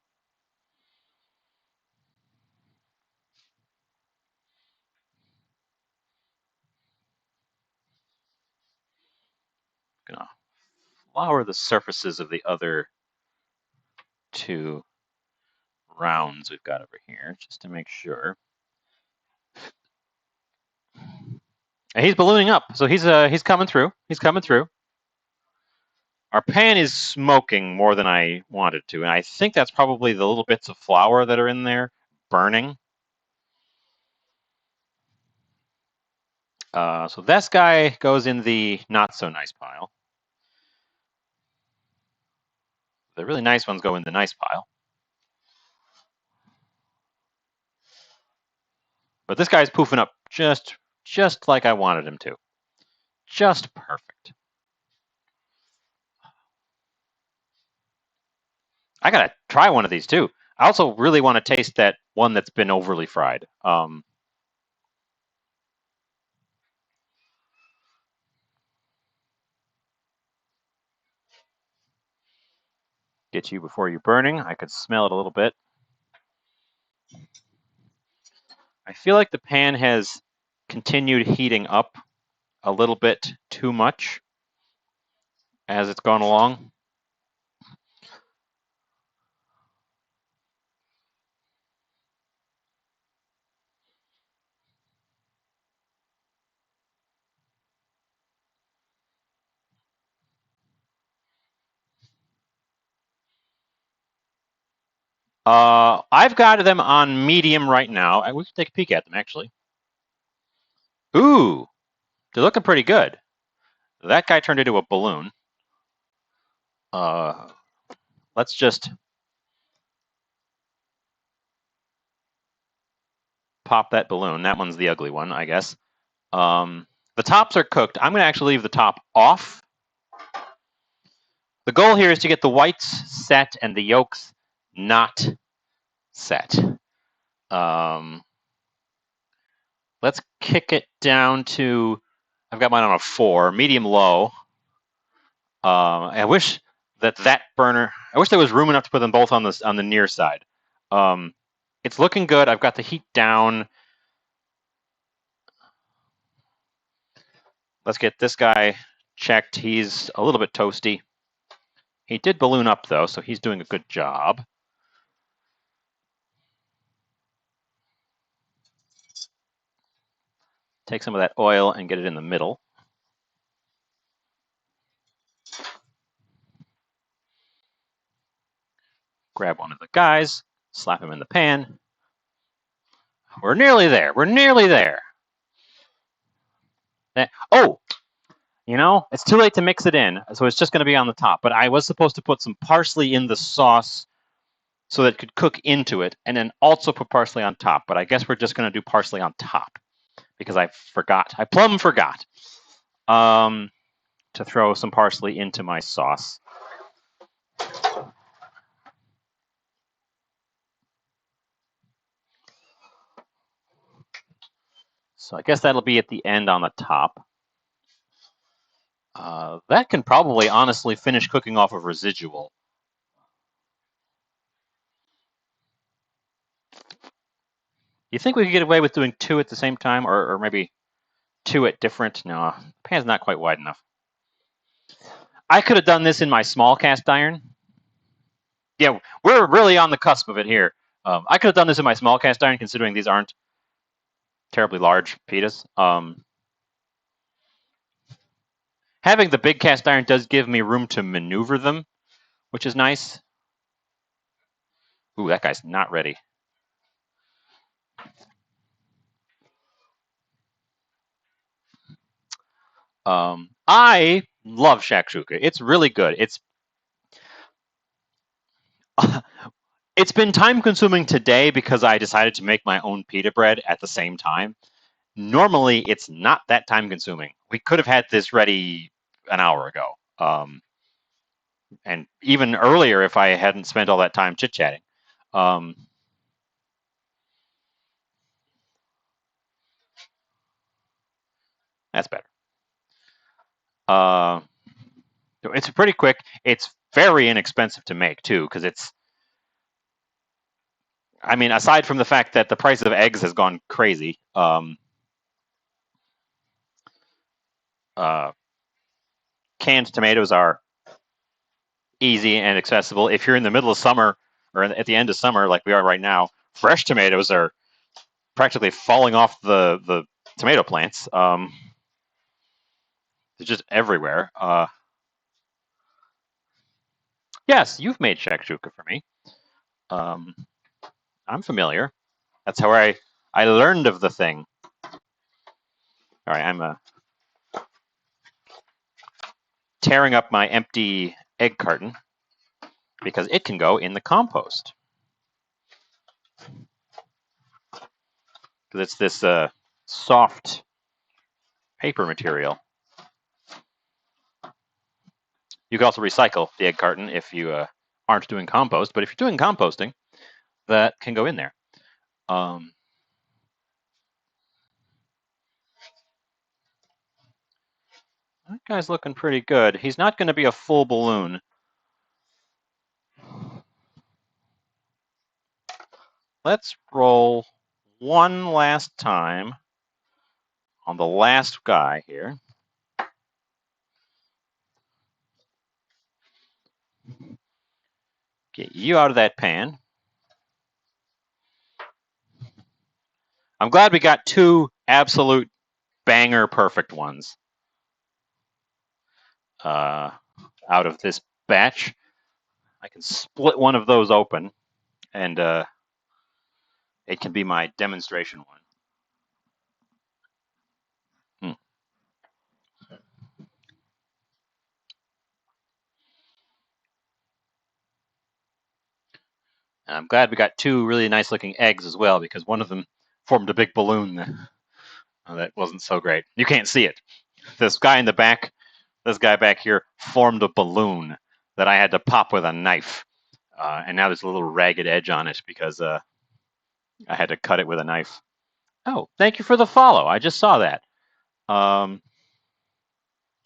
Gonna flour the surfaces of the other two rounds we've got over here, just to make sure. And he's ballooning up, so he's coming through. He's coming through. Our pan is smoking more than I wanted to, and I think that's probably the little bits of flour that are in there burning. So this guy goes in the not so nice pile. The really nice ones go in the nice pile. But this guy's poofing up just like I wanted him to. Just perfect. I gotta try one of these too. I also really want to taste that one that's been overly fried. Get you before you're burning. I could smell it a little bit. I feel like the pan has continued heating up a little bit too much as it's gone along. I've got them on medium right now. We can take a peek at them, actually. Ooh, they're looking pretty good. That guy turned into a balloon. Let's just pop that balloon. That one's the ugly one, I guess. The tops are cooked. I'm going to actually leave the top off. The goal here is to get the whites set and the yolks not set. Let's kick it down to, I've got mine on a 4, medium low. I wish that burner, I wish there was room enough to put them both on the near side. It's looking good. I've got the heat down. Let's get this guy checked. He's a little bit toasty. He did balloon up, though, so he's doing a good job. Take some of that oil and get it in the middle. Grab one of the guys, slap him in the pan. We're nearly there. We're nearly there. Oh, you know, it's too late to mix it in, so it's just going to be on the top. But I was supposed to put some parsley in the sauce so that it could cook into it, and then also put parsley on top. But I guess we're just going to do parsley on top because I forgot. I plumb forgot to throw some parsley into my sauce. So I guess that'll be at the end on the top. That can probably honestly finish cooking off of residual. You think we could get away with doing two at the same time, or maybe two at different? No, the pan's not quite wide enough. I could have done this in my small cast iron. Yeah, we're really on the cusp of it here. I could have done this in my small cast iron, considering these aren't terribly large pitas. Having the big cast iron does give me room to maneuver them, which is nice. Ooh, that guy's not ready. I love shakshuka. It's really good. It's been time consuming today because I decided to make my own pita bread at the same time. Normally, it's not that time consuming. We could have had this ready an hour ago. And even earlier if I hadn't spent all that time chit-chatting. That's better. It's pretty quick. It's very inexpensive to make, too, because it's... I mean, aside from the fact that the price of eggs has gone crazy, canned tomatoes are easy and accessible. If you're in the middle of summer or at the end of summer, like we are right now, fresh tomatoes are practically falling off the tomato plants. They're just everywhere. Yes, you've made shakshuka for me. I'm familiar. That's how I learned of the thing. All right, I'm tearing up my empty egg carton because it can go in the compost. Because it's this soft paper material. You can also recycle the egg carton if you aren't doing compost, but if you're doing composting, that can go in there. That guy's looking pretty good. He's not going to be a full balloon. Let's roll one last time on the last guy here. Get you out of that pan. I'm glad we got two absolute banger perfect ones out of this batch. I can split one of those open, and it can be my demonstration one. And I'm glad we got two really nice looking eggs as well, because one of them formed a big balloon that wasn't so great. You can't see it. This guy in the back, this guy back here formed a balloon that I had to pop with a knife. And now there's a little ragged edge on it because I had to cut it with a knife. Oh, thank you for the follow. I just saw that.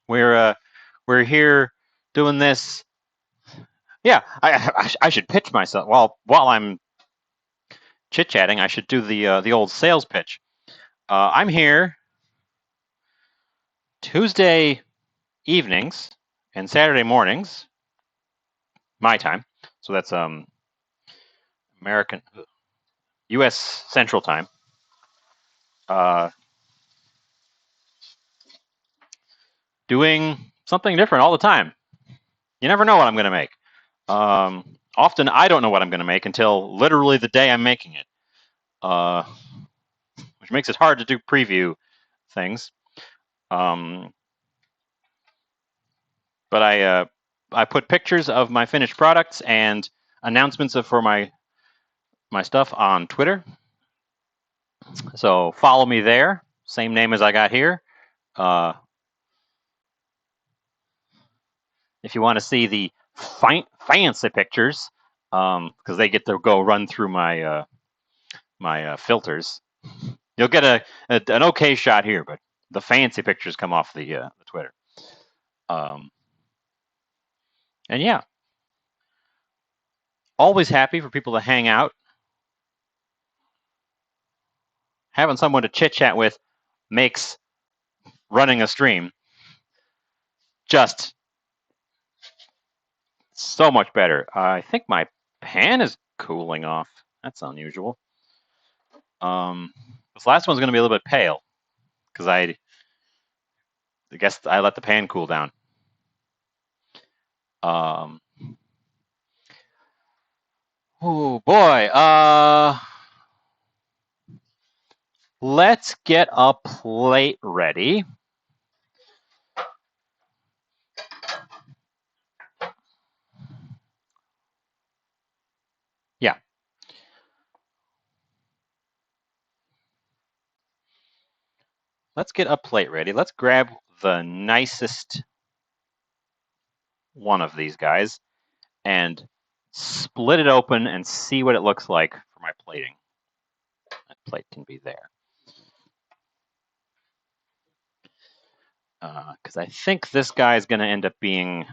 We're here doing this. Yeah, I should pitch myself while I'm chit-chatting. I should do the old sales pitch. I'm here Tuesday evenings and Saturday mornings, my time. So that's American, U.S. Central Time. Doing something different all the time. You never know what I'm going to make. Often I don't know what I'm going to make until literally the day I'm making it, which makes it hard to do preview things. But I put pictures of my finished products and announcements for my stuff on Twitter. So follow me there. Same name as I got here. If you want to see the fancy pictures, because they get to go run through my my filters, you'll get an okay shot here, but the fancy pictures come off the Twitter. And yeah, always happy for people to hang out. Having someone to chit chat with makes running a stream just so much better. I think my pan is cooling off. That's unusual. This last one's going to be a little bit pale because I guess I let the pan cool down. Oh boy. Let's get a plate ready. Yeah. Let's get a plate ready. Let's grab the nicest one of these guys and split it open and see what it looks like for my plating. That plate can be there. Because I think this guy is going to end up being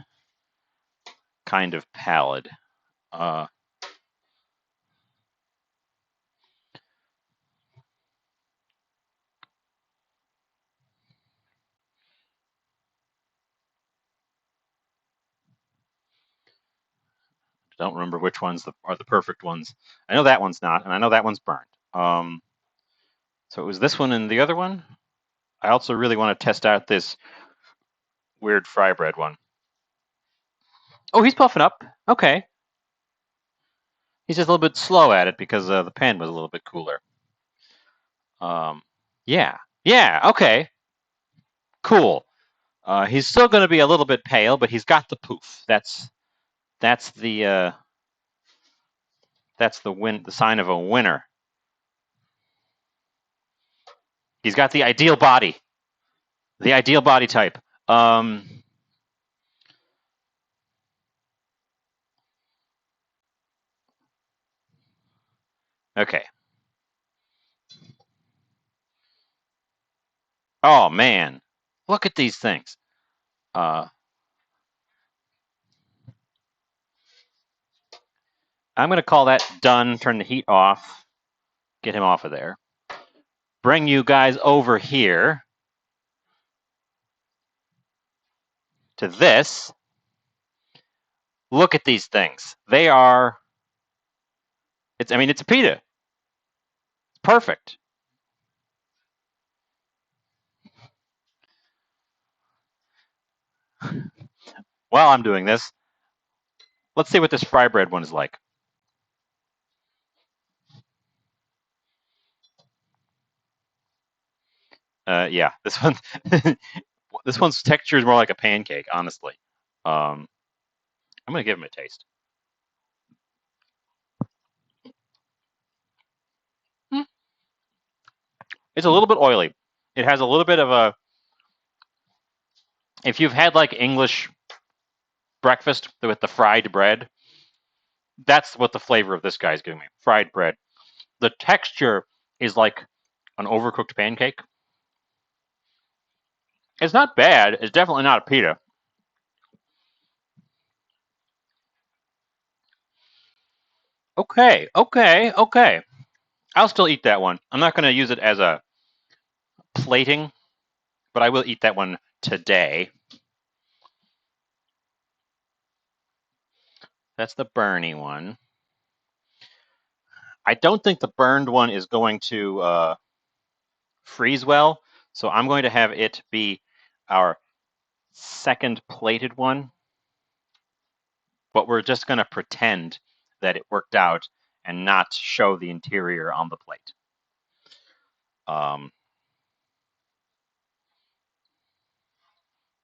kind of pallid. Don't remember which ones are the perfect ones. I know that one's not, and I know that one's burnt. So it was this one and the other one. I also really want to test out this weird fry bread one. Oh, he's puffing up. Okay. He's just a little bit slow at it because the pan was a little bit cooler. Yeah. Okay. Cool. He's still going to be a little bit pale, but he's got the poof. That's the the sign of a winner. He's got the ideal body type. Okay. Oh man, look at these things. I'm going to call that done. Turn the heat off. Get him off of there. Bring you guys over here to this. Look at these things. They are. It's a pita. It's perfect. While I'm doing this, let's see what this fry bread one is like. Yeah, this one. This one's texture is more like a pancake, honestly. I'm gonna give him a taste. It's a little bit oily. It has a little bit of a. If you've had like English breakfast with the fried bread, that's what the flavor of this guy's giving me. Fried bread. The texture is like an overcooked pancake. It's not bad. It's definitely not a pita. Okay. I'll still eat that one. I'm not going to use it as a plating, but I will eat that one today. That's the Bernie one. I don't think the burned one is going to freeze well, so I'm going to have it be our second plated one, but we're just going to pretend that it worked out and not show the interior on the plate.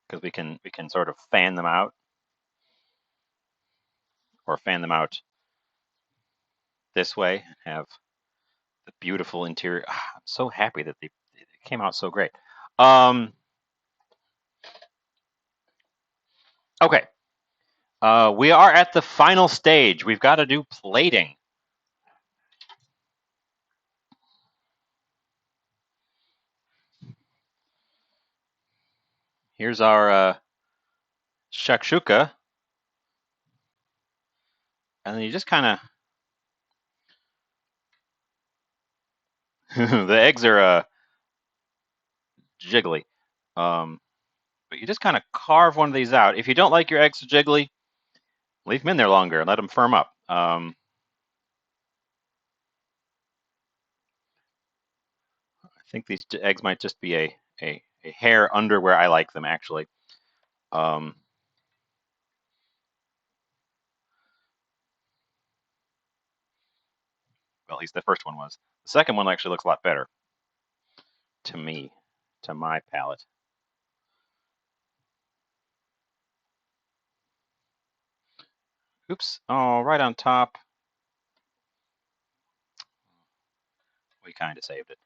Because we can sort of fan them out, or fan them out this way and have the beautiful interior. I'm so happy that they came out so great. Okay. We are at the final stage. We've got to do plating. Here's our shakshuka. And then you just kind of, the eggs are jiggly. But you just kind of carve one of these out. If you don't like your eggs jiggly, leave them in there longer and let them firm up. I think these eggs might just be a hair under where I like them, actually. Well, at least the first one was. The second one actually looks a lot better to me, to my palate. Oops. Oh, right on top. We kind of saved it.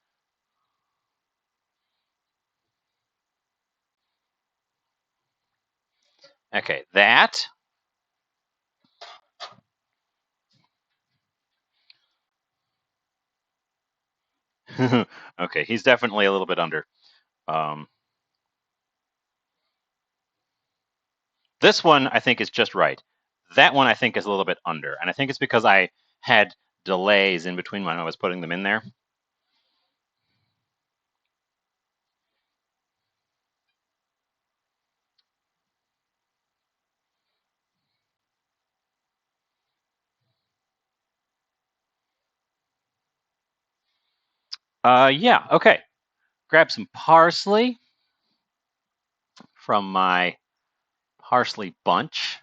Okay, that. Okay, he's definitely a little bit under. This one I think is just right. That one I think is a little bit under, and I think it's because I had delays in between when I was putting them in there. Yeah, okay. Grab some parsley from my parsley bunch.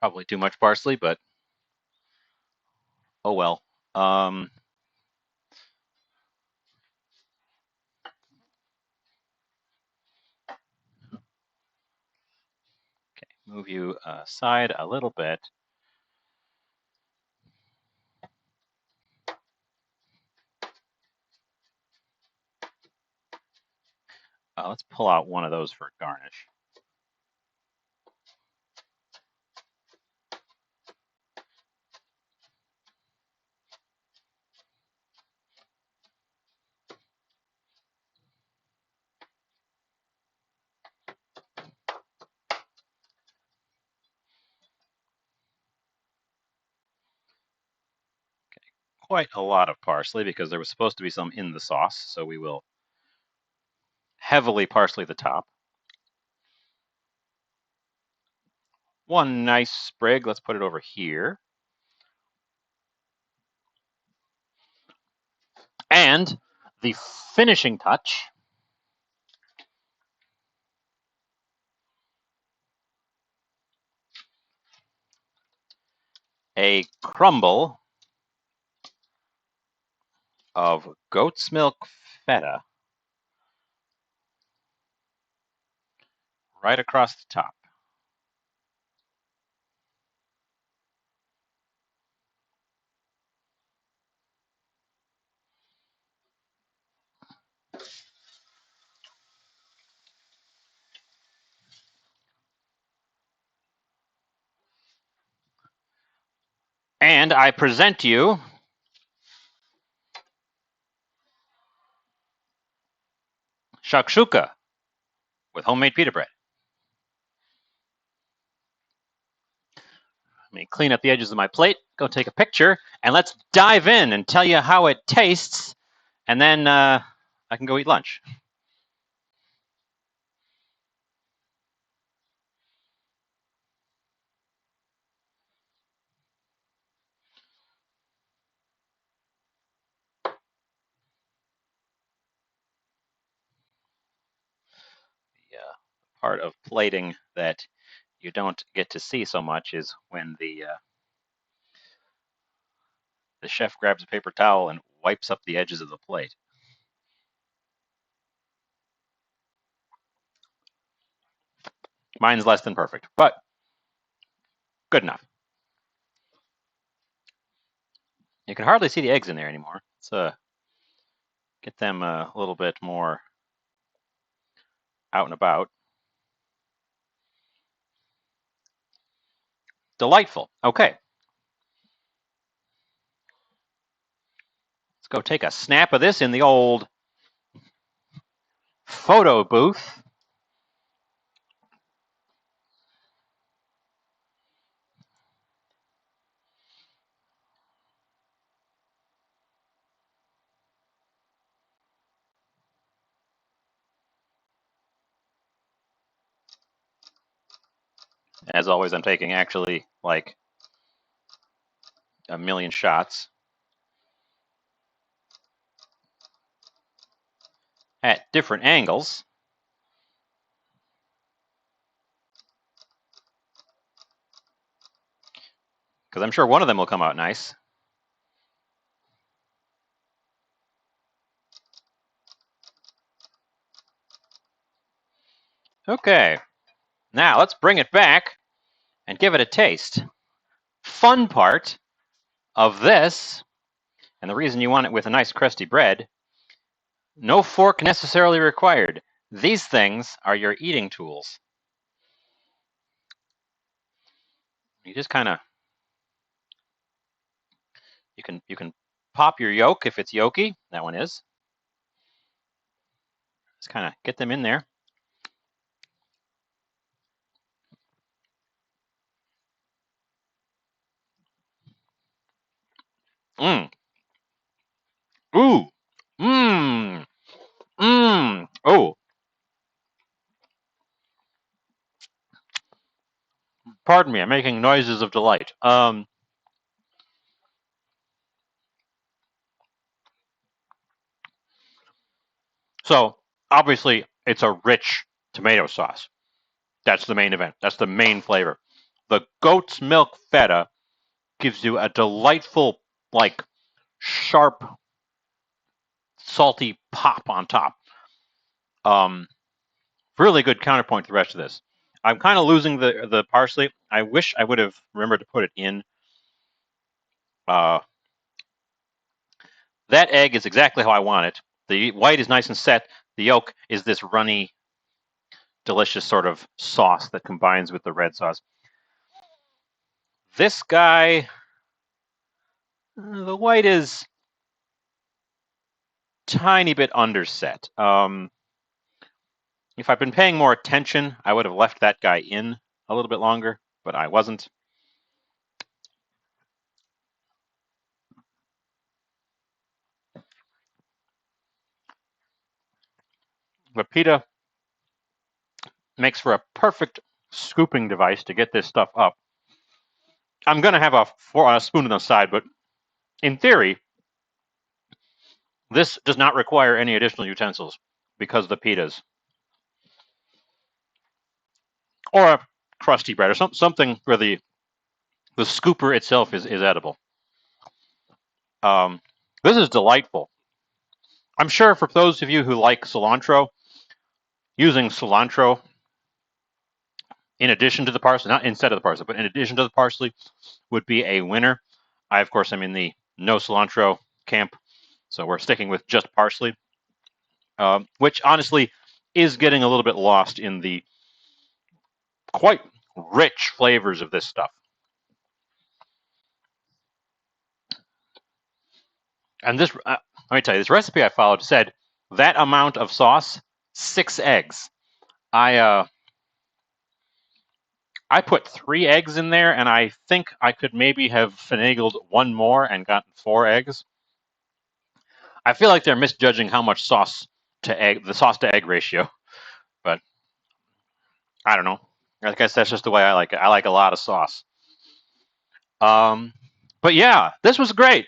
Probably too much parsley, but oh well. Okay, move you aside a little bit. Let's pull out one of those for garnish. Quite a lot of parsley because there was supposed to be some in the sauce, so we will heavily parsley the top. One nice sprig, let's put it over here. And the finishing touch, a crumble of goat's milk feta right across the top. And I present you shakshuka with homemade pita bread. Let me clean up the edges of my plate, go take a picture, and let's dive in and tell you how it tastes, and then I can go eat lunch. The part of plating that you don't get to see so much is when the chef grabs a paper towel and wipes up the edges of the plate. Mine's less than perfect, but good enough. You can hardly see the eggs in there anymore. Let's get them a little bit more out and about. Delightful. Okay. Let's go take a snap of this in the old photo booth. As always, I'm taking actually like a million shots at different angles. Because I'm sure one of them will come out nice. Okay, now let's bring it back and give it a taste. Fun part of this, and the reason you want it with a nice crusty bread, no fork necessarily required. These things are your eating tools. You just kind of, you can pop your yolk if it's yolky. That one is. Just kind of get them in there. Mmm. Ooh. Mmm. Mmm. Oh. Pardon me, I'm making noises of delight. So obviously it's a rich tomato sauce. That's the main event. That's the main flavor. The goat's milk feta gives you a delightful, like, sharp, salty pop on top. Really good counterpoint to the rest of this. I'm kind of losing the parsley. I wish I would have remembered to put it in. That egg is exactly how I want it. The white is nice and set. The yolk is this runny, delicious sort of sauce that combines with the red sauce. This guy, the white is tiny bit underset. If I'd been paying more attention, I would have left that guy in a little bit longer, but I wasn't. But pita makes for a perfect scooping device to get this stuff up. I'm going to have a spoon on the side, but in theory, this does not require any additional utensils because the pitas. Or a crusty bread or something where the scooper itself is edible. This is delightful. I'm sure for those of you who like cilantro, using cilantro in addition to the parsley, not instead of the parsley, but in addition to the parsley, would be a winner. I, of course, am in the no cilantro camp, so we're sticking with just parsley, which honestly is getting a little bit lost in the quite rich flavors of this stuff. And this, let me tell you, this recipe I followed said that amount of sauce, 6 eggs. I put 3 eggs in there, and I think I could maybe have finagled one more and gotten 4 eggs. I feel like they're misjudging how much sauce to egg, the sauce to egg ratio, but I don't know. I guess that's just the way I like it. I like a lot of sauce. Um, but yeah, this was great.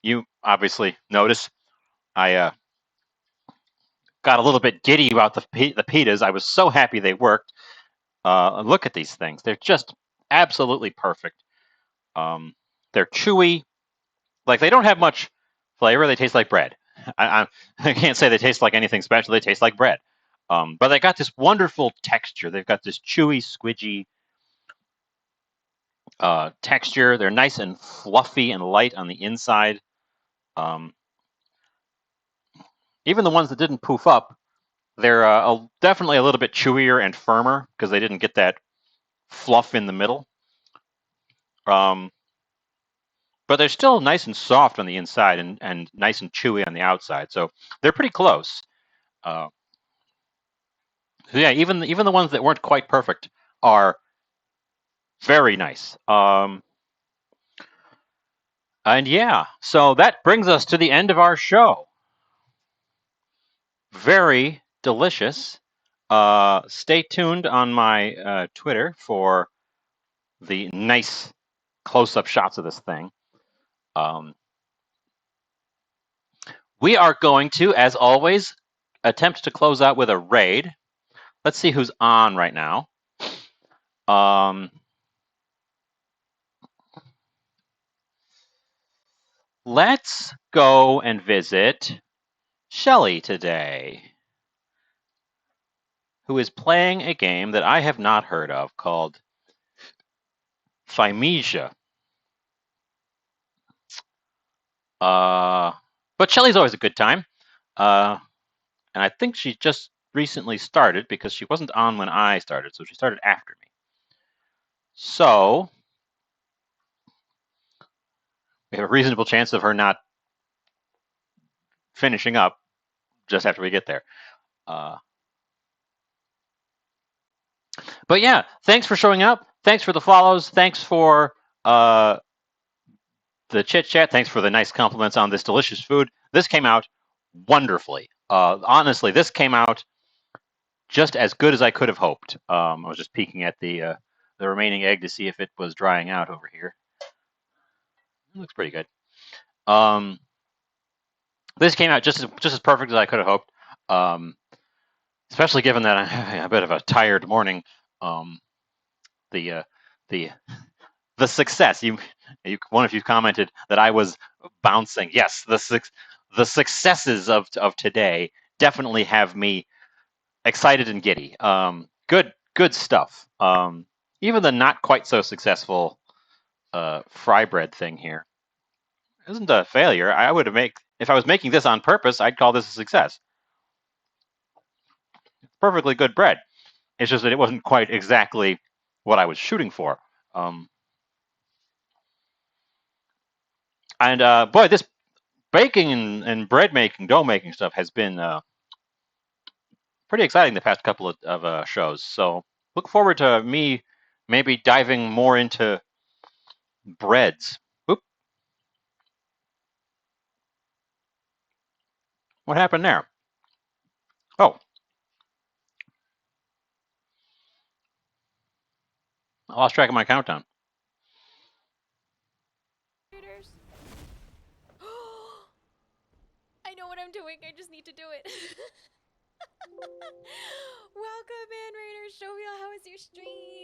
You obviously notice I got a little bit giddy about the pitas. I was so happy they worked. Look at these things; they're just absolutely perfect. Um, they're chewy. Like they don't have much flavor. They taste like bread. I can't say they taste like anything special. They taste like bread. But they got this wonderful texture. They've got this chewy, squidgy texture. They're nice and fluffy and light on the inside. Um, even the ones that didn't poof up, they're definitely a little bit chewier and firmer because they didn't get that fluff in the middle. Um, but they're still nice and soft on the inside and nice and chewy on the outside. So they're pretty close. Uh, so yeah, even the ones that weren't quite perfect are very nice. And yeah, so that brings us to the end of our show. Very delicious. Stay tuned on my Twitter for the nice close-up shots of this thing. We are going to, as always, attempt to close out with a raid. Let's see who's on right now. Let's go and visit Shelly today, who is playing a game that I have not heard of called Thymesia. But Shelly's always a good time. And I think she just recently started because she wasn't on when I started, so she started after me. So we have a reasonable chance of her not finishing up just after we get there. But yeah, thanks for showing up. Thanks for the follows. Thanks for the chit chat. Thanks for the nice compliments on this delicious food. This came out wonderfully. Honestly, this came out just as good as I could have hoped. I was just peeking at the remaining egg to see if it was drying out over here. It looks pretty good. This came out just as perfect as I could have hoped. Especially given that I'm having a bit of a tired morning. The success one of you commented that I was bouncing. Yes, the successes of today definitely have me excited and giddy. Good stuff. Even the not quite so successful fry bread thing here isn't a failure. I would have if I was making this on purpose, I'd call this a success. Perfectly good bread. It's just that it wasn't quite exactly what I was shooting for. And boy, this baking and bread making, dough making stuff has been pretty exciting the past couple of shows. So look forward to me maybe diving more into breads. Oop. What happened there? Oh, I lost track of my countdown. I know what I'm doing. I just need to do it. Welcome in, Raiders. Show me how was your stream.